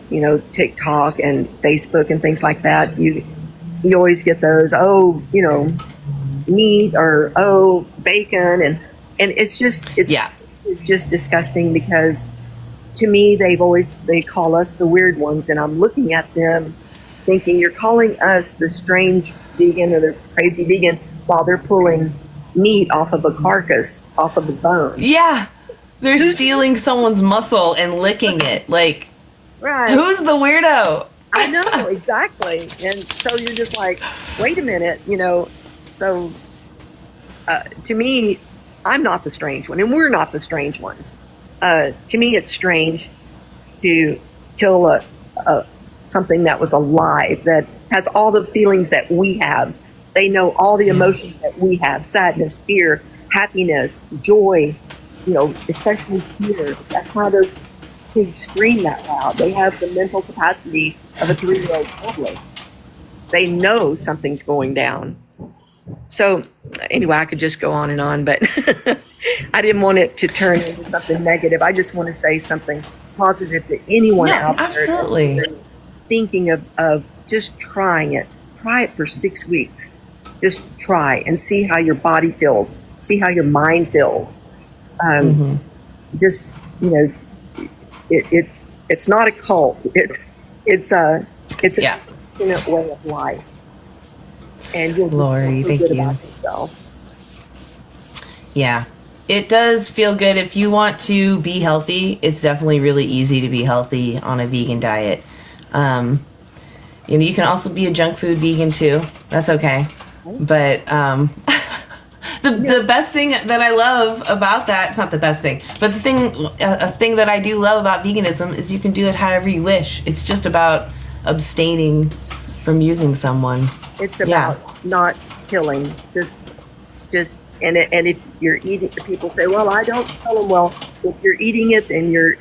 TikTok and Facebook and things like that. You always get those, meat or bacon, and it's just disgusting, because to me they call us the weird ones, and I'm looking at them thinking, you're calling us the strange vegan or the crazy vegan while they're pulling meat off of a carcass, off of the bone. Yeah. They're stealing someone's muscle and licking it. Like, right. Who's the weirdo? I know, exactly. And so you're just like, wait a minute, So to me, I'm not the strange one, and we're not the strange ones. To me, it's strange to kill something that was alive, that has all the feelings that we have. They know all the emotions that we have: sadness, fear, happiness, joy, especially fear. That's why those pigs scream that loud. They have the mental capacity of a 3-year-old toddler. They know something's going down. So anyway, I could just go on and on, but I didn't want it to turn into something negative. I just want to say something positive to anyone out there. Absolutely. Thinking of just trying it. Try it for 6 weeks. Just try and see how your body feels. See how your mind feels. Just, it's not a cult. It's a passionate way of life. And you'll just feel good about yourself. Yeah. It does feel good. If you want to be healthy, it's definitely really easy to be healthy on a vegan diet. You can also be a junk food vegan too. That's okay. But the best thing that I love about that, it's not the best thing, but a thing that I do love about veganism is you can do it however you wish. It's just about abstaining from using someone. It's about not killing. Just and if you're eating, people say, well, I don't kill them. Well, if you're eating it, then you're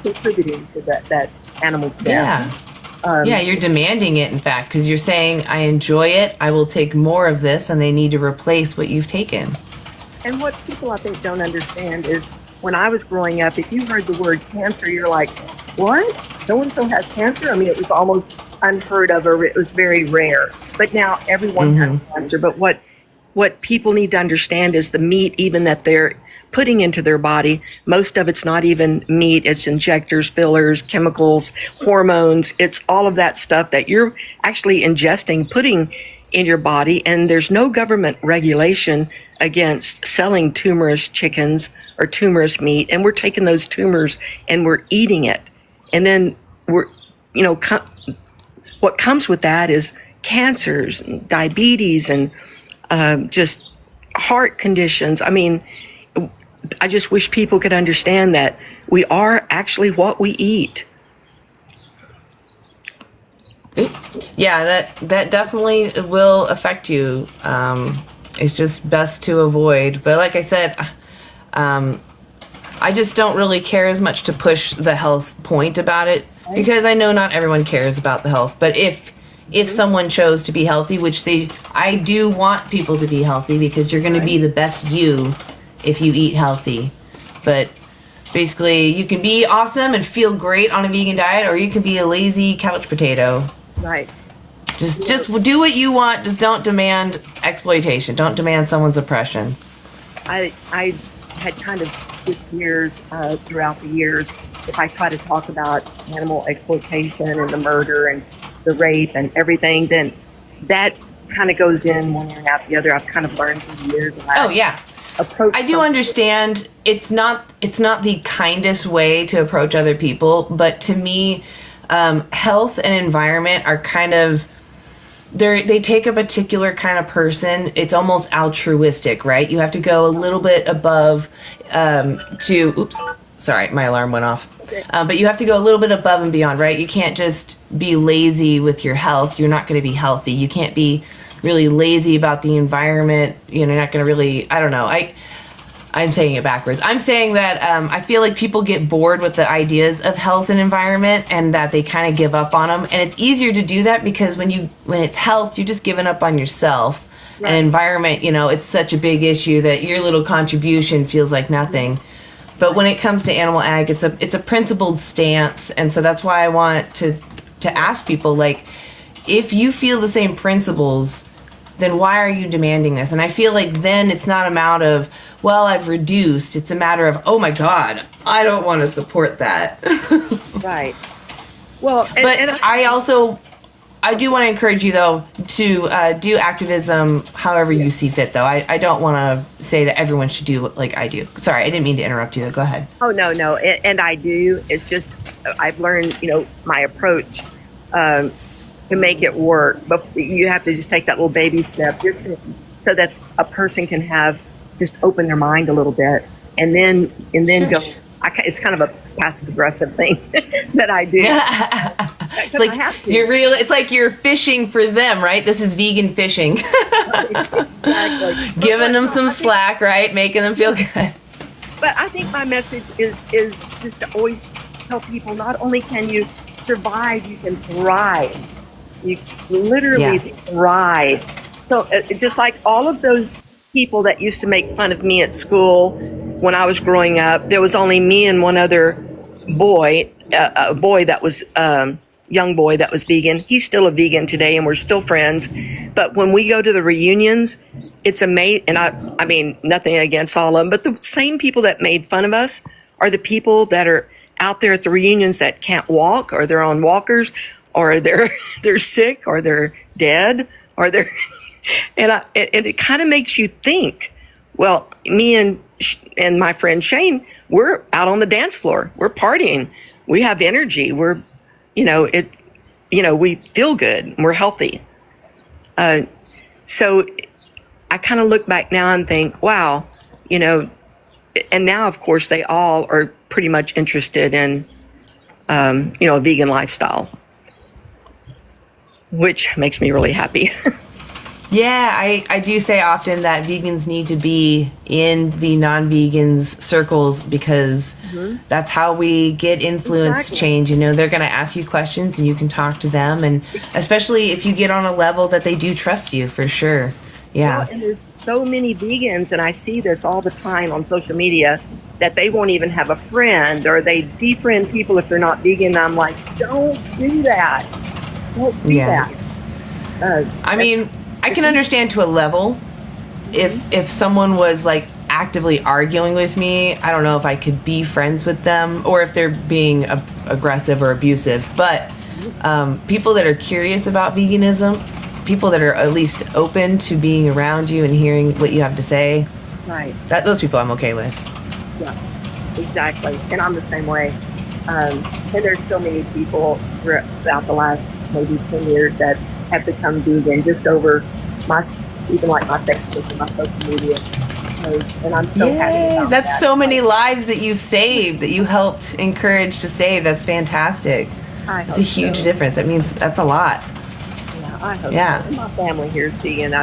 contributing to that animal's death. Yeah, you're demanding it, in fact, because you're saying, I enjoy it, I will take more of this, and they need to replace what you've taken. And what people, I think, don't understand is, when I was growing up, if you heard the word cancer, you're like, what? So-and-so has cancer? I mean, it was almost unheard of, or it was very rare. But now everyone has cancer. But what people need to understand is the meat, even that they're putting into their body, most of it's not even meat. It's injectors, fillers, chemicals, hormones. It's all of that stuff that you're actually ingesting, putting in your body. And there's no government regulation against selling tumorous chickens or tumorous meat. And we're taking those tumors and we're eating it. And then what comes with that is cancers, and diabetes, and just heart conditions. I mean, I just wish people could understand that we are actually what we eat. Yeah, that definitely will affect you. It's just best to avoid. But like I said, I just don't really care as much to push the health point about it, because I know not everyone cares about the health. But if someone chose to be healthy, which I do want people to be healthy, because you're going to be the best you if you eat healthy. But basically, you can be awesome and feel great on a vegan diet, or you can be a lazy couch potato. Right. Just do what you want. Just don't demand exploitation. Don't demand someone's oppression. I had kind of switched gears throughout the years. If I try to talk about animal exploitation and the murder and the rape and everything, then that kind of goes in one ear and out the other. I've kind of learned through the years. Oh yeah. I do understand it's not the kindest way to approach other people, but to me, health and environment are kind of they take a particular kind of person. It's almost altruistic, right? You have to go a little bit above oops, sorry, my alarm went off. But you have to go a little bit above and beyond, right? You can't just be lazy with your health. You're not going to be healthy. You can't be really lazy about the environment. You're not going to really, I don't know. I'm saying it backwards. I'm saying that I feel like people get bored with the ideas of health and environment and that they kind of give up on them. And it's easier to do that because when it's health, you're just giving up on yourself. Right. And environment, it's such a big issue that your little contribution feels like nothing. But when it comes to animal ag, it's a principled stance. And so that's why I want to ask people, like, if you feel the same principles, then why are you demanding this? And I feel like then it's not a matter of, well, I've reduced. It's a matter of, oh my God, I don't want to support that. Right. Well, I do want to encourage you, though, to do activism however you see fit, though. I don't want to say that everyone should do like I do. Sorry, I didn't mean to interrupt you, though. Go ahead. Oh, no. And I do. It's just I've learned, my approach to make it work. But you have to just take that little baby step just so that a person can just open their mind a little bit and then go. It's kind of a passive aggressive thing that I do. It's like it's like you're fishing for them, right? This is vegan fishing. Exactly. Giving them some slack, right? Making them feel good. But I think my message is just to always tell people not only can you survive, you can thrive. You literally thrive. So just like all of those people that used to make fun of me at school when I was growing up, there was only me and one other boy, a boy that was young boy that was vegan. He's still a vegan today, and we're still friends. But when we go to the reunions, it's amazing. And I mean, nothing against all of them, but the same people that made fun of us are the people that are out there at the reunions that can't walk, or they're on walkers, or they're sick, or they're dead, or they're and it kind of makes you think. Well, me and my friend Shane, we're out on the dance floor. We're partying. We have energy. We're, we feel good. We're healthy. So I kind of look back now and think, wow, and now, of course, they all are pretty much interested in, a vegan lifestyle, which makes me really happy. Yeah, I do say often that vegans need to be in the non-vegans circles because that's how we get influence change. They're going to ask you questions and you can talk to them. And especially if you get on a level that they do trust you, for sure. Yeah. Well, and there's so many vegans, and I see this all the time on social media, that they won't even have a friend, or they defriend people if they're not vegan. I'm like, don't do that. Don't do that. I mean, I can understand to a level. If someone was like actively arguing with me, I don't know if I could be friends with them, or if they're being aggressive or abusive. But people that are curious about veganism, people that are at least open to being around you and hearing what you have to say, right? Those people I'm okay with. Yeah, exactly. And I'm the same way. And there's so many people throughout the last maybe 10 years that have become vegan just over my Facebook and my social media. And I'm so happy about that's that. So many lives that you saved, that you helped encourage to save. That's fantastic. It's a huge difference. That means that's a lot. Yeah, I hope so. And my family here is vegan.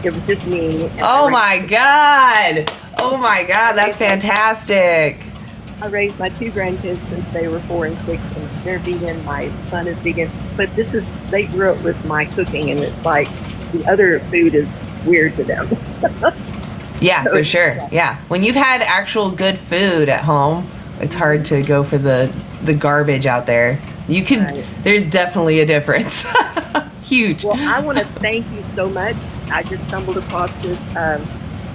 It was just me. Oh my God, that's fantastic. I raised my 2 grandkids since they were 4 and 6, and they're vegan. My son is vegan, but they grew up with my cooking, and it's like the other food is weird to them. Yeah, for sure. Yeah. When you've had actual good food at home, it's hard to go for the garbage out there. There's definitely a difference. Huge. Well, I want to thank you so much. I just stumbled across this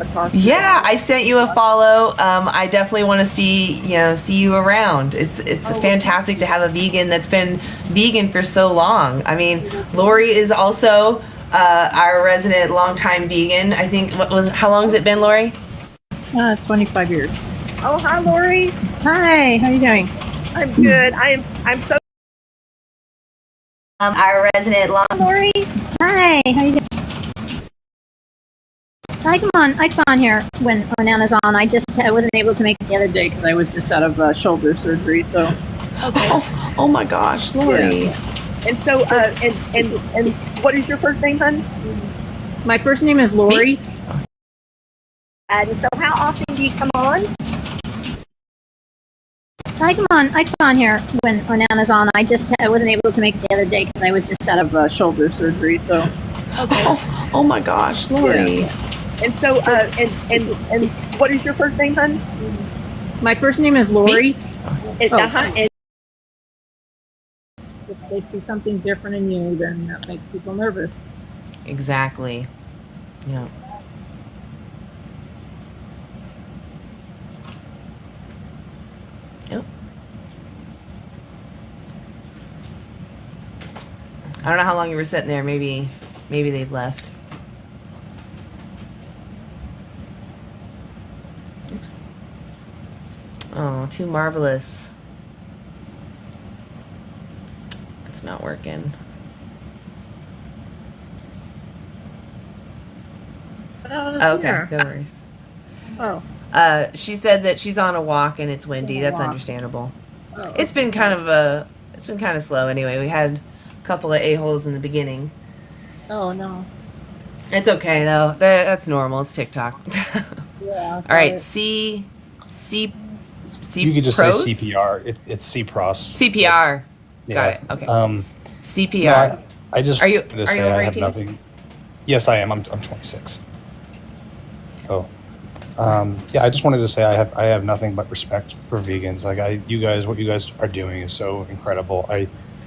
across. Yeah, I sent you a follow. I definitely want to see you around. It's fantastic to have a vegan that's been vegan for so long. I mean, Lori is also our resident longtime vegan. I think how long has it been, Lori? 25 years. Oh, hi, Lori. Hi, how you doing? I'm good. I'm so. Our resident Lori. Hi, how you doing? I come on here when Anna's on. I wasn't able to make it the other day because I was just out of shoulder surgery. So. Okay. Oh my gosh, Lori. Yeah. And so, and what is your first name, hon? My first name is Lori. And so, how often do you come on? I come on here when Anna's on. I wasn't able to make it the other day because I was just out of shoulder surgery. So. Okay. Oh my gosh, Lori. Yeah. And so, and what is your first name, hon? My first name is Lori. And if they see something different in you, then that makes people nervous. Exactly. Yeah. Yep. I don't know how long you were sitting there. Maybe they've left. Oh, too marvelous. It's not working. Okay, no worries. Oh. She said that she's on a walk and it's windy. That's understandable. Oh, It's been kind of slow anyway. We had a couple of a-holes in the beginning. Oh no. It's okay though. That's normal. It's TikTok. Yeah. All right. C. You could just pros? say CPR. It's CPROS. CPR. Yeah. Got it. Okay. CPR. No, I just Are you wanted to say over I have 18? nothing. Yes, I am. I'm 26. Oh. Yeah, I just wanted to say I have nothing but respect for vegans. Like what you guys are doing is so incredible.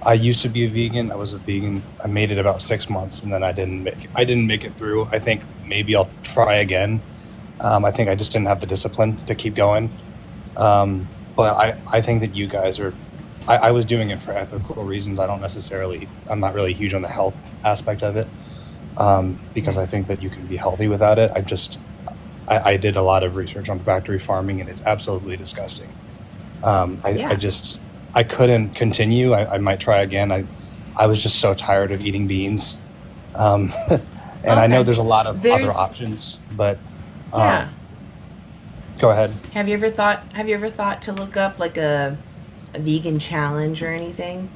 I used to be a vegan. I was a vegan. I made it about 6 months and then I didn't make it through. I think maybe I'll try again. I think I just didn't have the discipline to keep going. But I think that you guys are, I was doing it for ethical reasons. I'm not really huge on the health aspect of it. Because I think that you can be healthy without it. I did a lot of research on factory farming and it's absolutely disgusting. I couldn't continue. I might try again. I was just so tired of eating beans. And I know there's a lot of other options, but Yeah. Go ahead. Have you ever thought to look up like a vegan challenge or anything?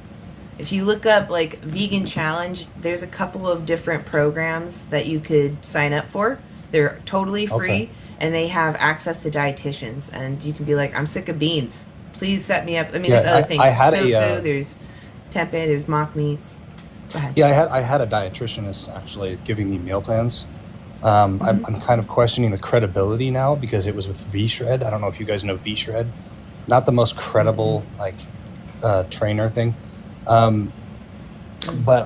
If you look up like vegan challenge, there's a couple of different programs that you could sign up for. They're totally free and they have access to dietitians and you can be like, I'm sick of beans. Please set me up. I mean, there's other things. Tofu, there's tempeh, there's mock meats. Go ahead. Yeah, I had a dietitianist actually giving me meal plans. I'm kind of questioning the credibility now because it was with V-Shred. I don't know if you guys know V-Shred. Not the most credible trainer thing. But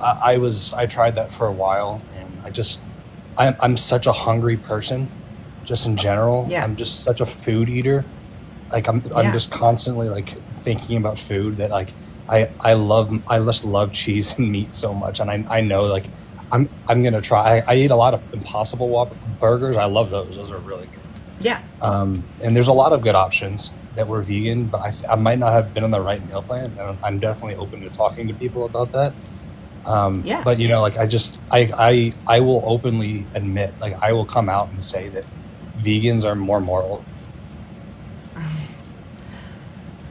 I tried that for a while and I'm such a hungry person just in general. Yeah. I'm just such a food eater. Like I'm just constantly like thinking about food that like I just love cheese and meat so much. And I know like I'm going to try. I eat a lot of Impossible Whopper burgers. I love those. Those are really good. Yeah. And there's a lot of good options that were vegan, but I might not have been on the right meal plan. And I'm definitely open to talking to people about that. But you know, like I will openly admit, like I will come out and say that vegans are more moral.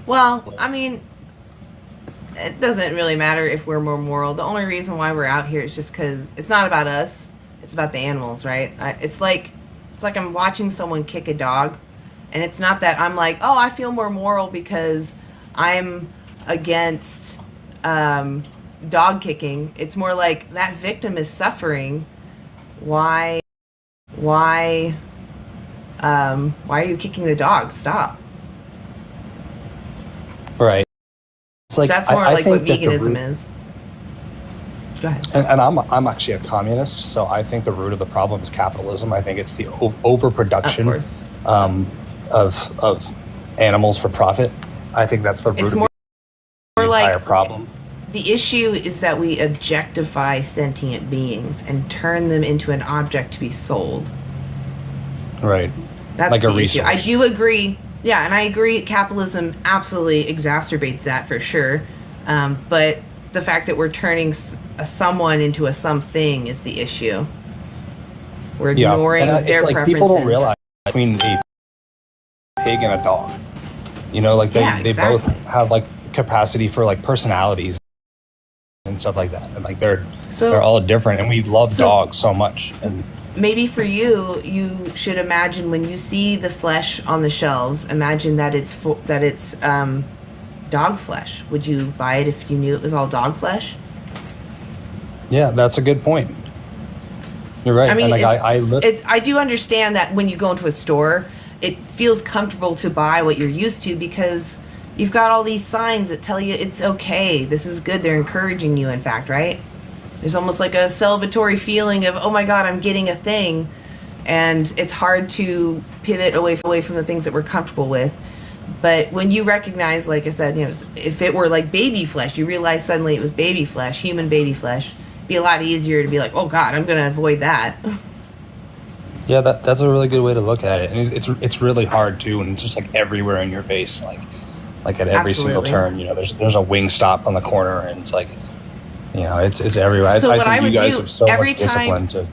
Well, I mean, it doesn't really matter if we're more moral. The only reason why we're out here is just because it's not about us. It's about the animals, right? It's like I'm watching someone kick a dog, and it's not that I'm like, oh, I feel more moral because I'm against dog kicking. It's more like that victim is suffering. Why are you kicking the dog? Stop. Right. It's like That's more I like think what that veganism is. Go ahead. And I'm actually a communist, so I think the root of the problem is capitalism. I think it's the overproduction of animals for profit. I think that's the root of the entire problem. The issue is that we objectify sentient beings and turn them into an object to be sold. Right. That's like the a resource. issue. I do agree. Yeah, and I agree capitalism absolutely exacerbates that for sure. But the fact that we're turning a someone into a something is the issue. We're ignoring their it's like preferences. people don't realize between a pig and a dog. You know, like they both have like capacity for like personalities and stuff like that. And like they're all different, and we love dogs so much. And maybe for you, you should imagine when you see the flesh on the shelves, imagine that it's dog flesh. Would you buy it if you knew it was all dog flesh? Yeah, that's a good point. You're right. I mean, and I do understand that when you go into a store, it feels comfortable to buy what you're used to because you've got all these signs that tell you it's okay, this is good, they're encouraging you, in fact, right? There's almost like a celebratory feeling of, oh my God, I'm getting a thing. And it's hard to pivot away from the things that we're comfortable with. But when you recognize, like I said, you know, if it were like baby flesh, you realize suddenly it was baby flesh, human baby flesh, it'd be a lot easier to be like, oh God, I'm going to avoid that. Yeah, that's a really good way to look at it. And it's really hard too, and it's just like everywhere in your face, like at every single turn. You know, there's a wing stop on the corner, and it's like, you know, it's everywhere. So I what think I would you guys do have so every much discipline to.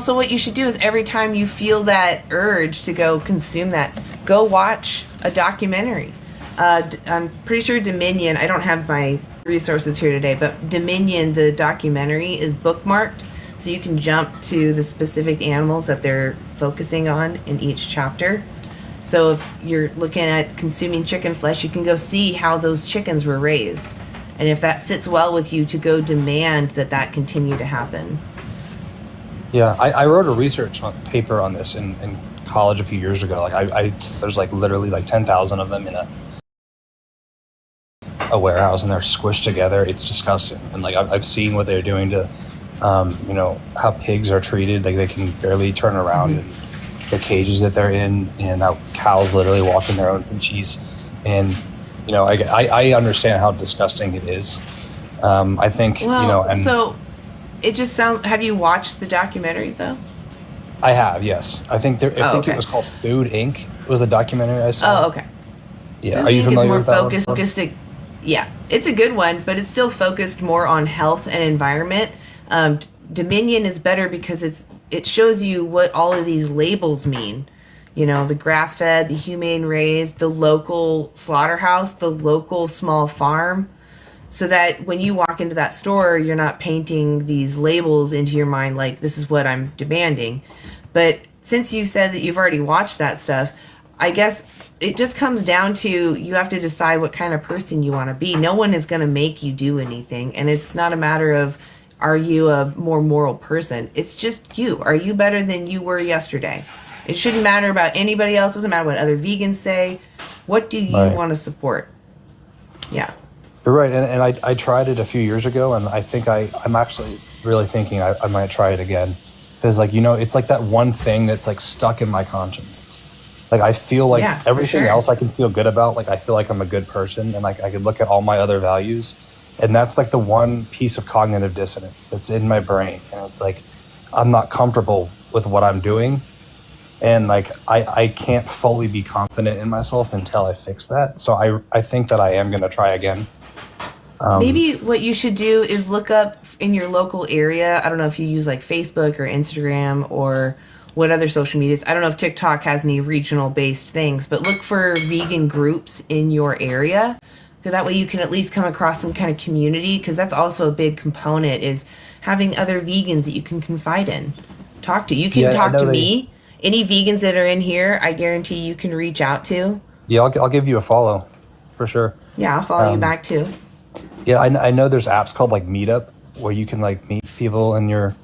So what you should do is every time you feel that urge to go consume that, go watch a documentary. I'm pretty sure Dominion, I don't have my resources here today, but Dominion, the documentary, is bookmarked. So you can jump to the specific animals that they're focusing on in each chapter. So if you're looking at consuming chicken flesh, you can go see how those chickens were raised. And if that sits well with you, to go demand that continue to happen. Yeah, I wrote a research paper on this in college a few years ago. Like there's like literally like 10,000 of them in a warehouse, and they're squished together. It's disgusting. And like I've seen what they're doing to, you know, how pigs are treated. Like they can barely turn around in the cages that they're in, and how cows literally walk in their own feces. And you know, I understand how disgusting it is. I think, well, you know, and so it just sounds. Have you watched the documentaries though? I have, yes. I think it was called Food Inc. It was a documentary I saw. Oh, okay. Yeah, Food are you Inc. familiar is more with that focused. Yeah, it's a good one, but it's still focused more on health and environment. Dominion is better because it shows you what all of these labels mean. You know, the grass-fed, the humane raised, the local slaughterhouse, the local small farm, so that when you walk into that store, you're not painting these labels into your mind like, this is what I'm demanding. But since you said that you've already watched that stuff, I guess it just comes down to you have to decide what kind of person you want to be. No one is going to make you do anything. And it's not a matter of, are you a more moral person? It's just you. Are you better than you were yesterday? It shouldn't matter about anybody else. It doesn't matter what other vegans say. What do you want to support? Yeah. You're right. And I tried it a few years ago, and I think I'm actually really thinking I might try it again. Because, like, you know, it's like that one thing that's like stuck in my conscience. Like, I feel like everything else I can feel good about. Like, I feel like I'm a good person, and like I could look at all my other values, and that's like the one piece of cognitive dissonance that's in my brain. And it's like, I'm not comfortable with what I'm doing. And like, I can't fully be confident in myself until I fix that. So I think that I am going to try again. Maybe what you should do is look up in your local area. I don't know if you use like Facebook or Instagram or what other social medias. I don't know if TikTok has any regional based things, but look for vegan groups in your area. Because that way you can at least come across some kind of community, because that's also a big component, is having other vegans that you can confide in. Talk to. You can talk to me. Any vegans that are in here, I guarantee you can reach out to. Yeah, I'll give you a follow, for sure. Yeah, I'll follow you back too. Yeah, I know there's apps called like Meetup where you can like meet people in your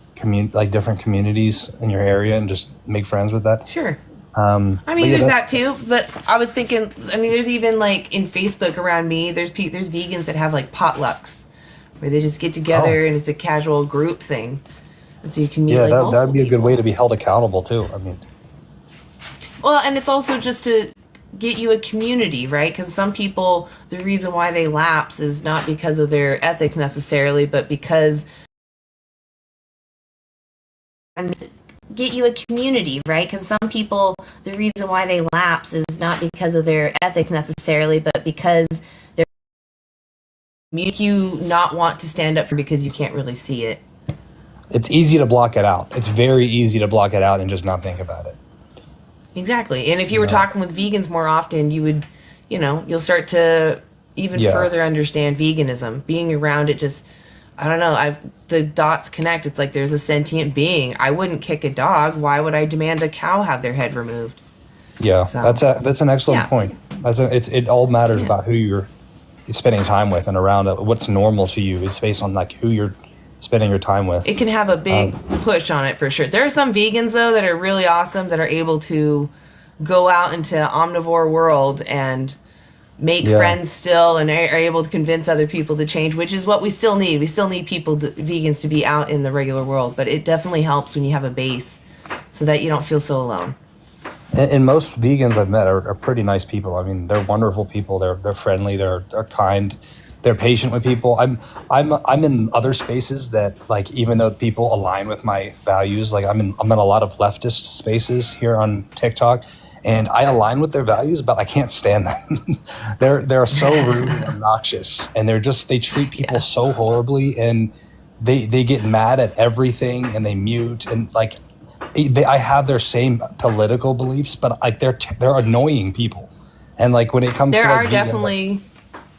like different communities in your area and just make friends with that. Sure. I mean, there's that too, but I was thinking, I mean, there's even like in Facebook around me, there's vegans that have like potlucks where they just get together and it's a casual group thing. And so you can meet Yeah, like that'd multiple be a good people. way to be held accountable too. I mean, Well, and it's also just to get you a community, right? Because some people, the reason why they lapse is not because of their ethics necessarily, but because get you a community, right? Because some people, the reason why they lapse is not because of their ethics necessarily, but because they're make you not want to stand up for because you can't really see it. it's easy to block it out. It's very easy to block it out and just not think about it. Exactly. And if you were talking with vegans more often, you would, you'll start to even further understand veganism. Being around it just, I don't know, the dots connect. It's like there's a sentient being. I wouldn't kick a dog. Why would I demand a cow have their head removed? Yeah, So, that's an excellent point. It all matters about who you're spending time with and around. What's normal to you is based on like who you're spending your time with. It can have a big push on it for sure. There are some vegans though that are really awesome that are able to go out into omnivore world and make friends still and are able to convince other people to change, which is what we still need. We still need vegans to be out in the regular world, but it definitely helps when you have a base so that you don't feel so alone. And most vegans I've met are pretty nice people. I mean, they're wonderful people. They're friendly. They're kind. They're patient with people. I'm in other spaces that, like, even though people align with my values, like I'm in a lot of leftist spaces here on TikTok, and I align with their values, but I can't stand them. They're so rude and obnoxious, and they treat people so horribly, and they get mad at everything, and they mute, and like I have their same political beliefs, but like they're annoying people, and like when it comes there to like are vegan, definitely.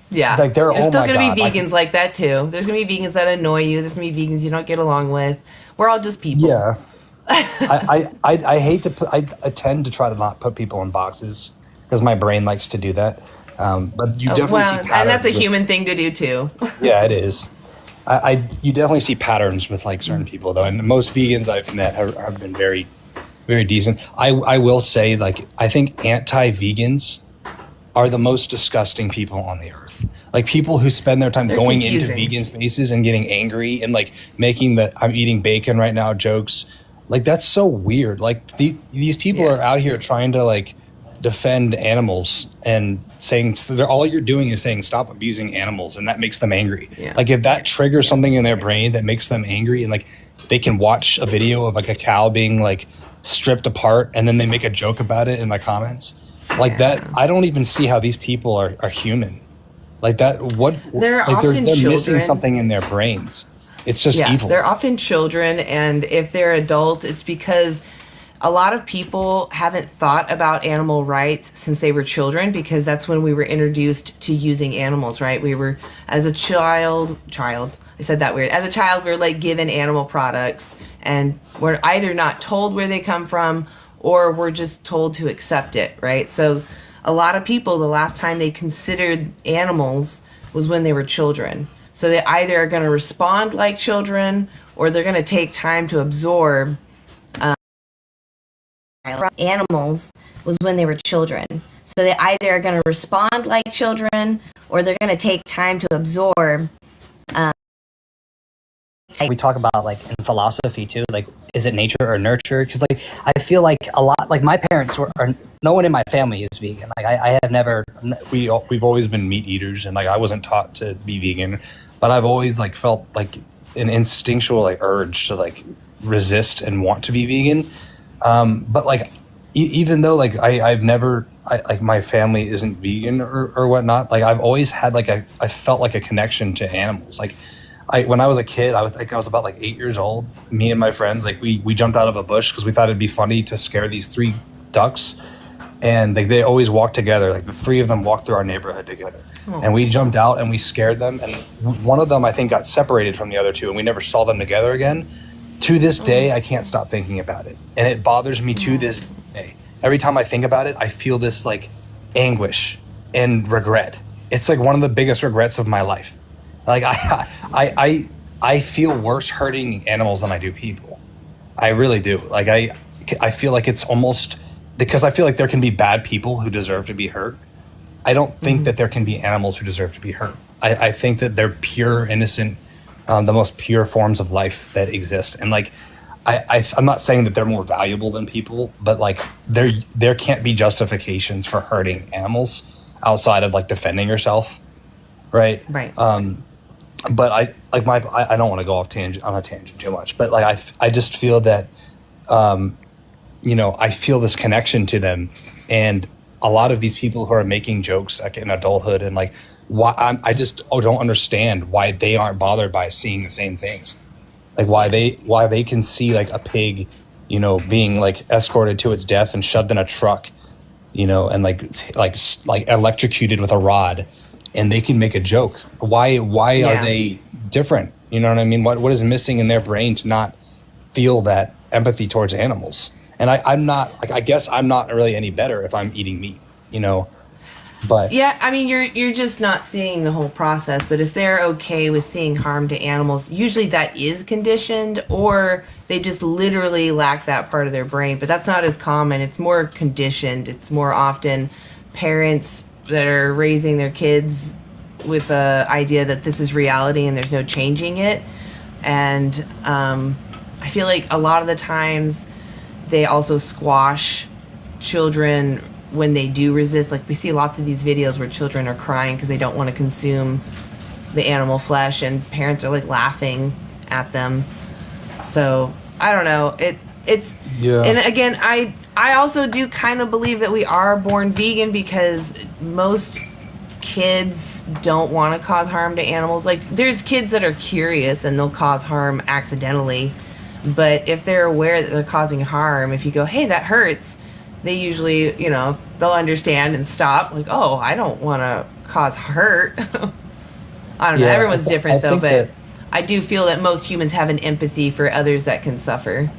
Yeah, like there's still my going to be God, vegans like that too. There's going to be vegans that annoy you. There's going to be vegans you don't get along with. We're all just people. Yeah. I hate to put. I tend to try to not put people in boxes because my brain likes to do that. But you definitely see patterns. And that's a human thing to do too. Yeah, it is. You definitely see patterns with like certain people though, and most vegans I've met have been very, very decent. I will say, like, I think anti-vegans are the most disgusting people on the earth. Like people who spend their time going into vegan spaces and getting angry and like making the "I'm eating bacon right now" jokes. Like that's so weird. Like these people are out here trying to like defend animals and saying all you're doing is saying stop abusing animals, and that makes them angry. Like if that triggers something in their brain that makes them angry, and like they can watch a video of like a cow being like stripped apart and then they make a joke about it in the comments like that, I don't even see how these people are human. Like that, they're missing something in their brains. It's just evil. They're often children, and if they're adults, it's because a lot of people haven't thought about animal rights since they were children, because that's when we were introduced to using animals, right? We were, as a child, I said that weird. As a child, we were like given animal products, and we're either not told where they come from or we're just told to accept it, right? So a lot of people, the last time they considered animals was when they were children. So they either are going to respond like children or they're going to take time to absorb. Animals was when they were children. So they either are going to respond like children or they're going to take time to absorb. We talk about like in philosophy too, like is it nature or nurture? Because like I feel like a lot, like my parents are no one in my family is vegan. Like I have never. We've always been meat eaters, and like I wasn't taught to be vegan, but I've always like felt like an instinctual like urge to like resist and want to be vegan. But like even though like I've never like my family isn't vegan or whatnot, like I've always had like I felt like a connection to animals. Like when I was a kid, I was about like 8 years old. Me and my friends, like we jumped out of a bush because we thought it'd be funny to scare these 3 ducks, and like they always walked together. Like the 3 of them walked through our neighborhood together, and we jumped out and we scared them. And one of them I think got separated from the other 2, and we never saw them together again. To this day, I can't stop thinking about it, and it bothers me to this day. Every time I think about it, I feel this like anguish and regret. It's like one of the biggest regrets of my life. Like I feel worse hurting animals than I do people. I really do. Like I feel like it's almost because I feel like there can be bad people who deserve to be hurt. I don't think that there can be animals who deserve to be hurt. I think that they're pure, innocent the most pure forms of life that exist. And like, I'm not saying that they're more valuable than people, but like there can't be justifications for hurting animals outside of like defending yourself, right? Right. But I don't want to go off on a tangent too much, but like I just feel that, I feel this connection to them, and a lot of these people who are making jokes like in adulthood and like why I just don't understand why they aren't bothered by seeing the same things. Like why they can see like a pig, being like escorted to its death and shoved in a truck, and like electrocuted with a rod, and they can make a joke. Why are they different? You know what I mean? What is missing in their brain to not feel that empathy towards animals? And I'm not like, I guess I'm not really any better if I'm eating meat, But yeah, I mean, you're just not seeing the whole process. But if they're okay with seeing harm to animals, usually that is conditioned, or they just literally lack that part of their brain. But that's not as common. It's more conditioned. It's more often parents that are raising their kids with the idea that this is reality and there's no changing it. And I feel like a lot of the times they also squash children when they do resist. Like we see lots of these videos where children are crying because they don't want to consume the animal flesh, and parents are like laughing at them. So I don't know. It's and again, I also do kind of believe that we are born vegan because most kids don't want to cause harm to animals. Like there's kids that are curious and they'll cause harm accidentally, but if they're aware that they're causing harm, if you go, hey, that hurts, they usually, they'll understand and stop. Like, oh, I don't want to cause hurt. I don't know. Everyone's different though, but I do feel that most humans have an empathy for others that can suffer.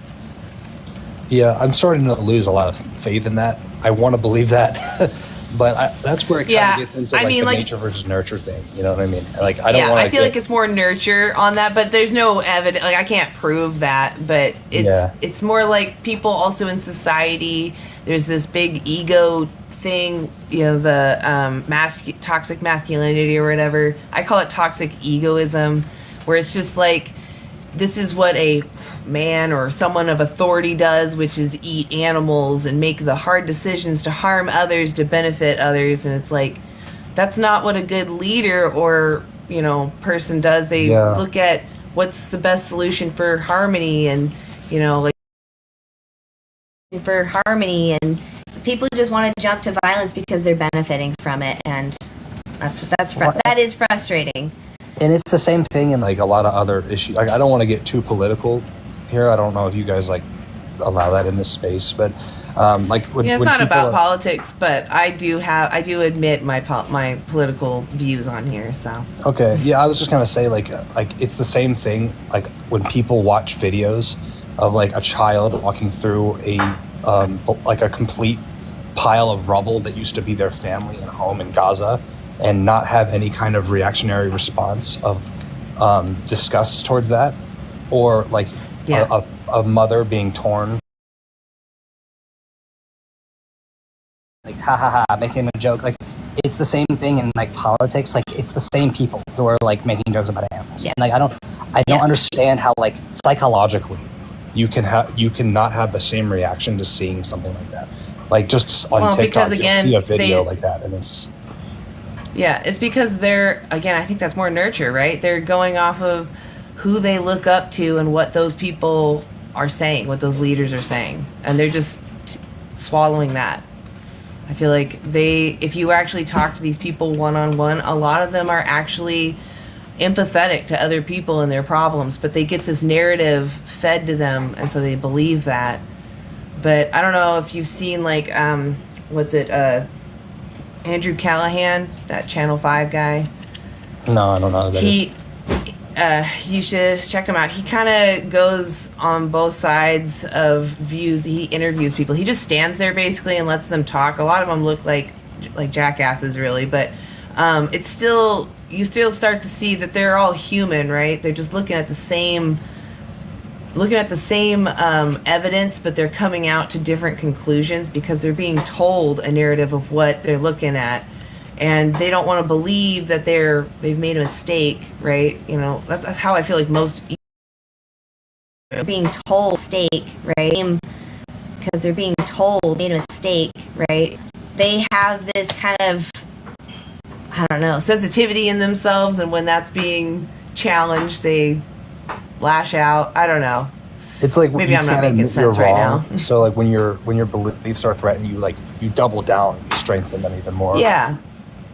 Yeah, I'm starting to lose a lot of faith in that. I want to believe that, but that's where it kind of gets into the nature versus nurture thing. You know what I mean? Like, I don't want to. I feel like it's more nurture on that, but there's no evidence. Like, I can't prove that, but it's more like people also in society. There's this big ego thing, the toxic masculinity or whatever. I call it toxic egoism, where it's just like, this is what a man or someone of authority does, which is eat animals and make the hard decisions to harm others to benefit others. And it's like, that's not what a good leader or, person does. They look at what's the best solution for harmony and, for harmony, and people just want to jump to violence because they're benefiting from it, and that is frustrating. And it's the same thing in like a lot of other issues. Like, I don't want to get too political here. I don't know if you guys like allow that in this space, but it's not about politics, but I do admit my political views on here. So okay, yeah, I was just gonna say like it's the same thing. Like when people watch videos of like a child walking through a complete pile of rubble that used to be their family and home in Gaza, and not have any kind of reactionary response of disgust towards that, or like a mother being torn, like ha ha ha, making a joke. Like it's the same thing in like politics. Like it's the same people who are like making jokes about animals. And like I don't understand how like psychologically you cannot have the same reaction to seeing something like that. Like just on TikTok, you see a video like that, and it's. Yeah, it's because I think that's more nurture, right? They're going off of who they look up to and what those people are saying, what those leaders are saying. And they're just swallowing that. I feel like if you actually talk to these people one-on-one, a lot of them are actually empathetic to other people and their problems, but they get this narrative fed to them, and so they believe that. But I don't know if you've seen like, Andrew Callahan, that Channel 5 guy. No, I don't know who that is. You should check him out. He kind of goes on both sides of views. He interviews people. He just stands there basically and lets them talk. A lot of them look like jackasses, really, but you still start to see that they're all human, right? They're just looking at the same evidence, but they're coming out to different conclusions because they're being told a narrative of what they're looking at. and they don't want to believe that they've made a mistake, right? You know, that's how I feel like most being told mistake, right? Because they're being told made a mistake, right? They have this kind of, I don't know, sensitivity in themselves, and when that's being challenged, they lash out. I don't know. It's like maybe you I'm not can't making admit you're sense right wrong. now. So like when your beliefs are threatened, you double down, you strengthen them even more. Yeah.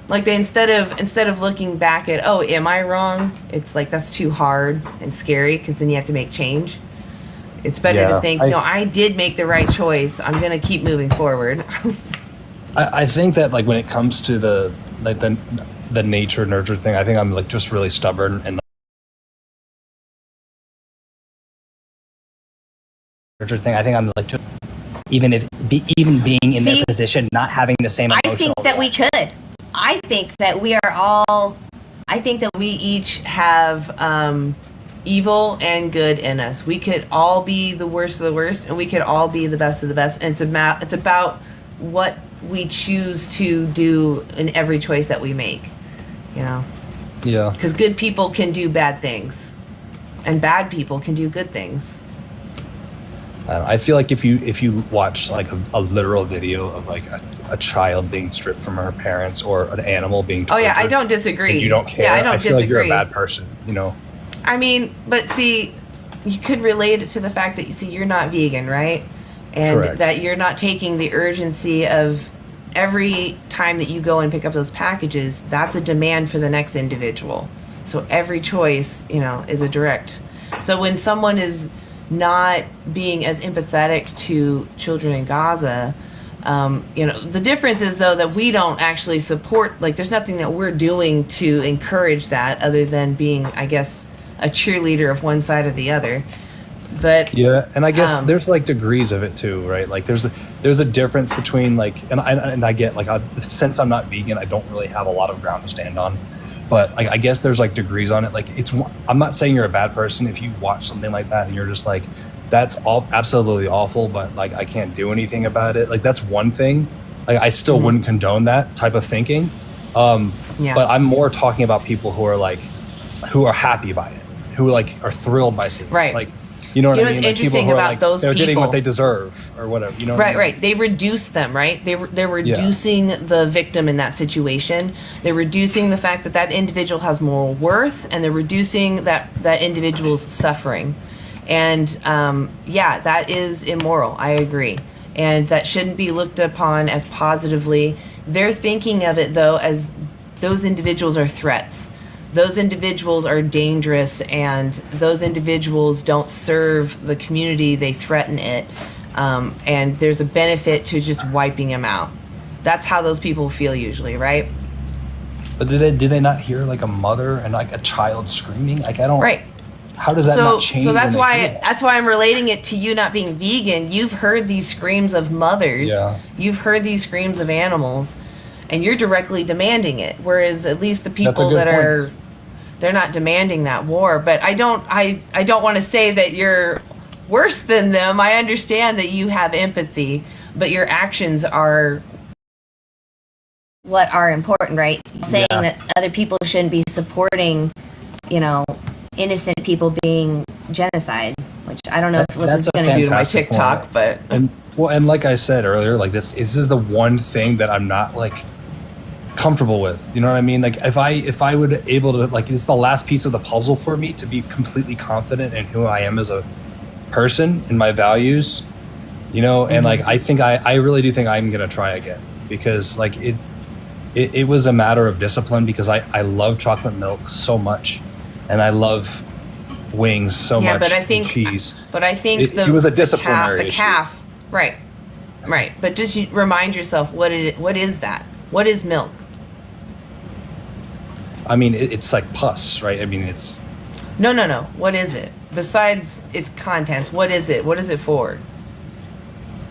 Like they instead of looking back at, oh, am I wrong? It's like that's too hard and scary because then you have to make change. It's better to think, no, I did make the right choice. I'm gonna keep moving forward. I think that like when it comes to the nature nurture thing, I think I'm like just really stubborn and nurture thing. I think I'm like just even being in their position, not having the same emotional. I think that we could. I think that we are all. I think that we each have evil and good in us. We could all be the worst of the worst, and we could all be the best of the best. And it's about what we choose to do in every choice that we make. You know. Yeah. Because good people can do bad things, and bad people can do good things. I feel like if you watch like a literal video of like a child being stripped from her parents or an animal being tortured, oh yeah, I don't disagree. You don't care. Yeah, I don't feel disagree. like you're a bad person. You know. I mean, but see, you could relate it to the fact that you're not vegan, right? And Correct. that you're not taking the urgency of every time that you go and pick up those packages. That's a demand for the next individual. So every choice, is a direct. So when someone is not being as empathetic to children in Gaza, the difference is though that we don't actually support, like there's nothing that we're doing to encourage that other than being, I guess, a cheerleader of one side or the other. But yeah, and I guess there's like degrees of it too, right? Like there's a difference between like, and I get like, since I'm not vegan, I don't really have a lot of ground to stand on. But like, I guess there's like degrees on it. Like I'm not saying you're a bad person if you watch something like that and you're just like, that's all absolutely awful, but like I can't do anything about it. Like that's one thing. Like I still wouldn't condone that type of thinking. But I'm more talking about people who are happy by it, who like are thrilled by seeing it. Right. Like, you know what I mean? What's Like interesting people who are, about like, those they're people, getting what they deserve or whatever. You know what I mean? Right. They reduce them, right? They're reducing the victim in that situation. They're reducing the fact that individual has moral worth, and they're reducing that individual's suffering. And that is immoral. I agree, and that shouldn't be looked upon as positively. They're thinking of it though as those individuals are threats. Those individuals are dangerous, and those individuals don't serve the community, they threaten it. And there's a benefit to just wiping them out. That's how those people feel usually, right? But did they not hear like a mother and like a child screaming? Like I don't. Right. How does that not change? So that's why I'm relating it to you not being vegan. You've heard these screams of mothers. Yeah. You've heard these screams of animals, and you're directly demanding it. Whereas at least the people that are, they're not demanding that war. But I don't want to say that you're worse than them. I understand that you have empathy, but your actions are what are important, right? Saying that other people shouldn't be supporting, innocent people being genocide, which I don't know what this is going to do to my TikTok, but and like I said earlier, like this is the one thing that I'm not like comfortable with. You know what I mean? Like if I would able to, like, it's the last piece of the puzzle for me to be completely confident in who I am as a person and my values, and like I really do think I'm gonna try again, because like it was a matter of discipline, because I love chocolate milk so much, and I love wings so much, but I think cheese. But I think it was a disciplinary the calf, right. But just remind yourself what is that? What is milk? I mean, it's like pus, right? I mean, it's no. What is it? Besides its contents, what is it? What is it for?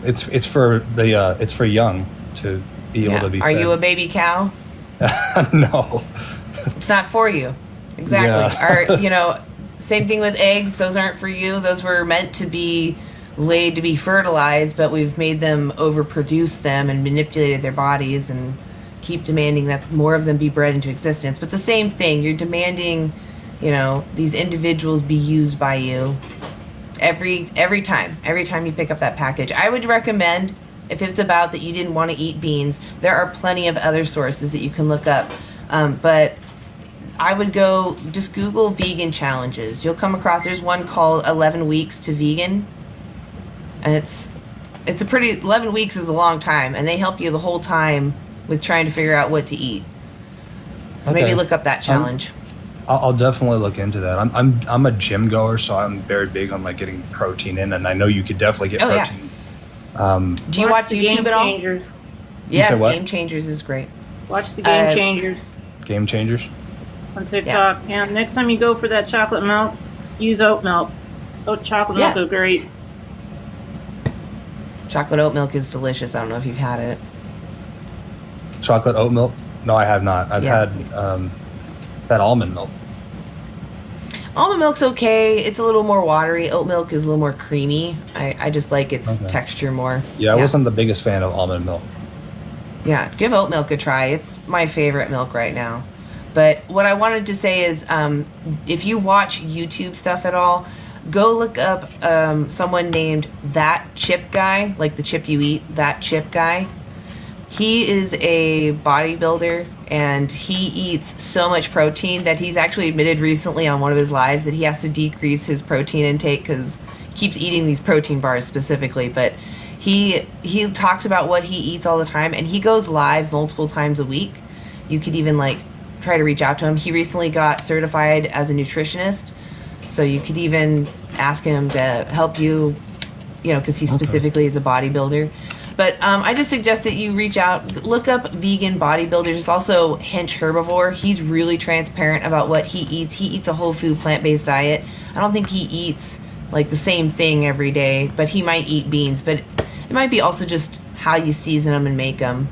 It's for the it's for young to be able to be. Are you a baby cow? No. It's not for you. Exactly. Yeah. Same thing with eggs. Those aren't for you. Those were meant to be laid to be fertilized, but we've made them overproduce them and manipulated their bodies, and keep demanding that more of them be bred into existence. But the same thing, you're demanding, you know, these individuals be used by you every time you pick up that package. I would recommend, if it's about that you didn't want to eat beans, there are plenty of other sources that you can look up. But I would go, just Google vegan challenges. You'll come across, there's one called 11 Weeks to Vegan. And it's a pretty, 11 weeks is a long time. And they help you the whole time with trying to figure out what to eat. So Okay. maybe look up that challenge. I'll definitely look into that. I'm a gym goer, so I'm very big on like getting protein in, and I know you could definitely get protein. Yeah. Do you watch the YouTube Game at all? Changers. Yes, said what? Game Changers is great. Watch the Game Changers Game Changers. on TikTok. And next time you go for that chocolate milk, use oat milk. Chocolate milk is great. Chocolate oat milk is delicious. I don't know if you've had it. Chocolate oat milk? No, I have not. I've had almond milk. Almond milk's okay. It's a little more watery. Oat milk is a little more creamy. I just like its texture more. Yeah, I wasn't the biggest fan of almond milk. Yeah, give oat milk a try. It's my favorite milk right now. But what I wanted to say is, if you watch YouTube stuff at all, go look up someone named That Chip Guy, like the chip you eat, That Chip Guy. He is a bodybuilder, and he eats so much protein that he's actually admitted recently on one of his lives that he has to decrease his protein intake because he keeps eating these protein bars specifically. But he talks about what he eats all the time, and he goes live multiple times a week. You could even like try to reach out to him. He recently got certified as a nutritionist, so you could even ask him to help you, you know, because he specifically is a bodybuilder. But I just suggest that you reach out, look up vegan bodybuilders. There's also Hench Herbivore. He's really transparent about what he eats. He eats a whole food plant-based diet. I don't think he eats like the same thing every day, but he might eat beans. But it might be also just how you season them and make them.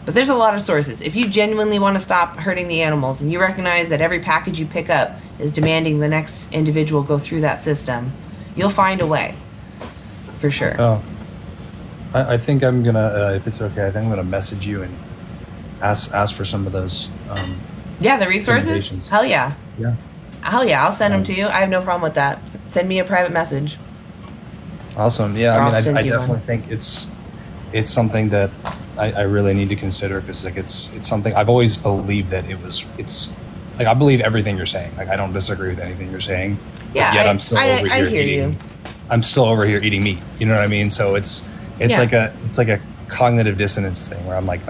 But there's a lot of sources. If you genuinely want to stop hurting the animals and you recognize that every package you pick up is demanding the next individual go through that system, you'll find a way. For sure. Oh. I think I'm gonna, if it's okay, I think I'm gonna message you and ask for some of those. Yeah, the resources. recommendations. Hell yeah. Yeah. Hell yeah, I'll send them to you. I have no problem with that. Send me a private message. Awesome. Yeah, Or I I'll mean, send I you definitely one. think it's something that I really need to consider because like it's something I've always believed that it's like I believe everything you're saying. Like I don't disagree with anything you're saying. Yeah, but yet I'm still over I here hear eating. you. I'm still over here eating meat. You know what I mean? So it's Yeah. like a cognitive dissonance thing where I'm like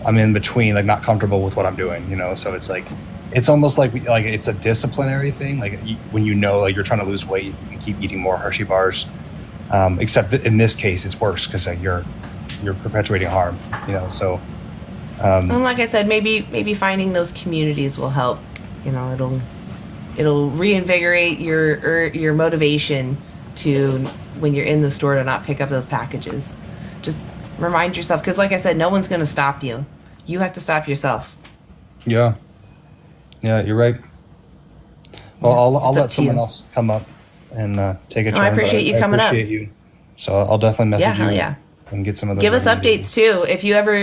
I'm in between, like not comfortable with what I'm doing, you know? So it's like, it's almost like it's a disciplinary thing. Like when you know, like you're trying to lose weight, you keep eating more Hershey bars. Except that in this case, it's worse because you're perpetuating harm, you know? So, And like I said, maybe finding those communities will help. You know, it'll reinvigorate your motivation to when you're in the store to not pick up those packages. Just remind yourself, because like I said, no one's going to stop you. You have to stop yourself. yeah, you're right. Well, I'll it's up let to someone you. else come up and take a turn. I but appreciate you coming up. I appreciate you. So I'll definitely message hell you yeah. and get some of those. Give us recommendations. updates too.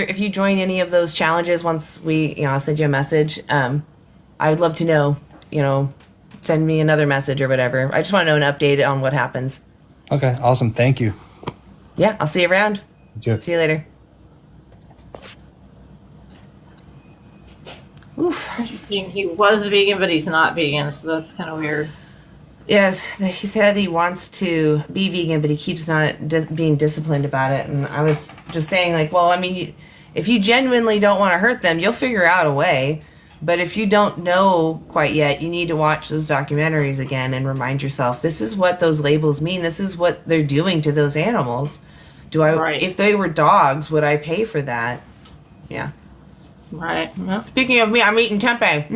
If you join any of those challenges, once I'll send you a message. I would love to know, send me another message or whatever. I just want to know an update on what happens. Okay, awesome. Thank you. Yeah, I'll see you around. You too. See you later. Oof. He was vegan, but he's not vegan, so that's kind of weird. Yes, he said he wants to be vegan, but he keeps not being disciplined about it. And I was just saying, like, well, I mean, if you genuinely don't want to hurt them, you'll figure out a way. But if you don't know quite yet, you need to watch those documentaries again and remind yourself, this is what those labels mean. This is what they're doing to those animals. Right. If they were dogs, would I pay for that? Yeah. Right. Yep. Speaking of me, I'm eating tempeh.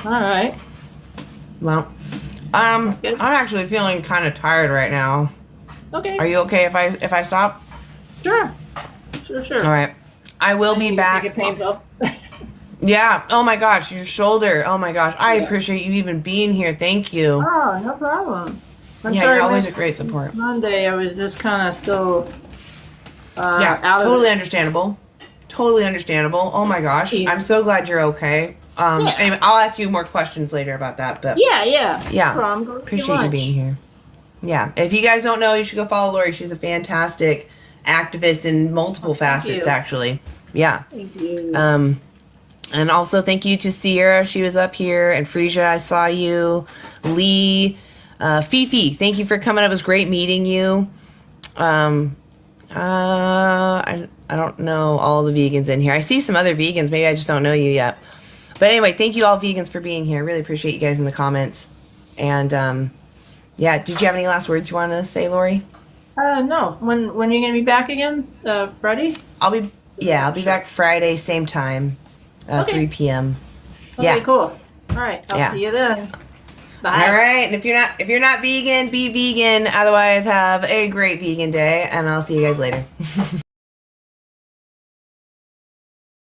All right. Well, I'm actually feeling kind of tired right now. Okay. Are you okay if I stop? Sure. Sure. All right. I will be back. Take a pain pill. Yeah. Oh my gosh, your shoulder. Oh my gosh. I appreciate you even being here. Thank you. Oh, no problem. I'm Yeah, sorry. you're I always missed a great support. Monday, I was just kind of still Yeah, totally understandable. Totally understandable. Oh my gosh. I'm so glad you're okay. Anyway, I'll ask you more questions later about that, but Yeah. yeah. No problem. Go get Appreciate you lunch. being here. Yeah. If you guys don't know, you should go follow Lori. She's a fantastic activist in multiple facets, you. actually. Yeah. Thank you. And also thank you to Ciara. She was up here. And Frisia, I saw you. Lee, Fifi, thank you for coming up. It was great meeting you. I don't know all the vegans in here. I see some other vegans. Maybe I just don't know you yet. But anyway, thank you all vegans for being here. I really appreciate you guys in the comments. And yeah, did you have any last words you want to say, Lori? No. When are you gonna be back again? Friday? I'll be back Friday, same time, 3 p.m. Okay, Yeah. cool. All right, I'll Yeah. see you then. Bye. All right, and if you're not vegan, be vegan. Otherwise, have a great vegan day, and I'll see you guys later.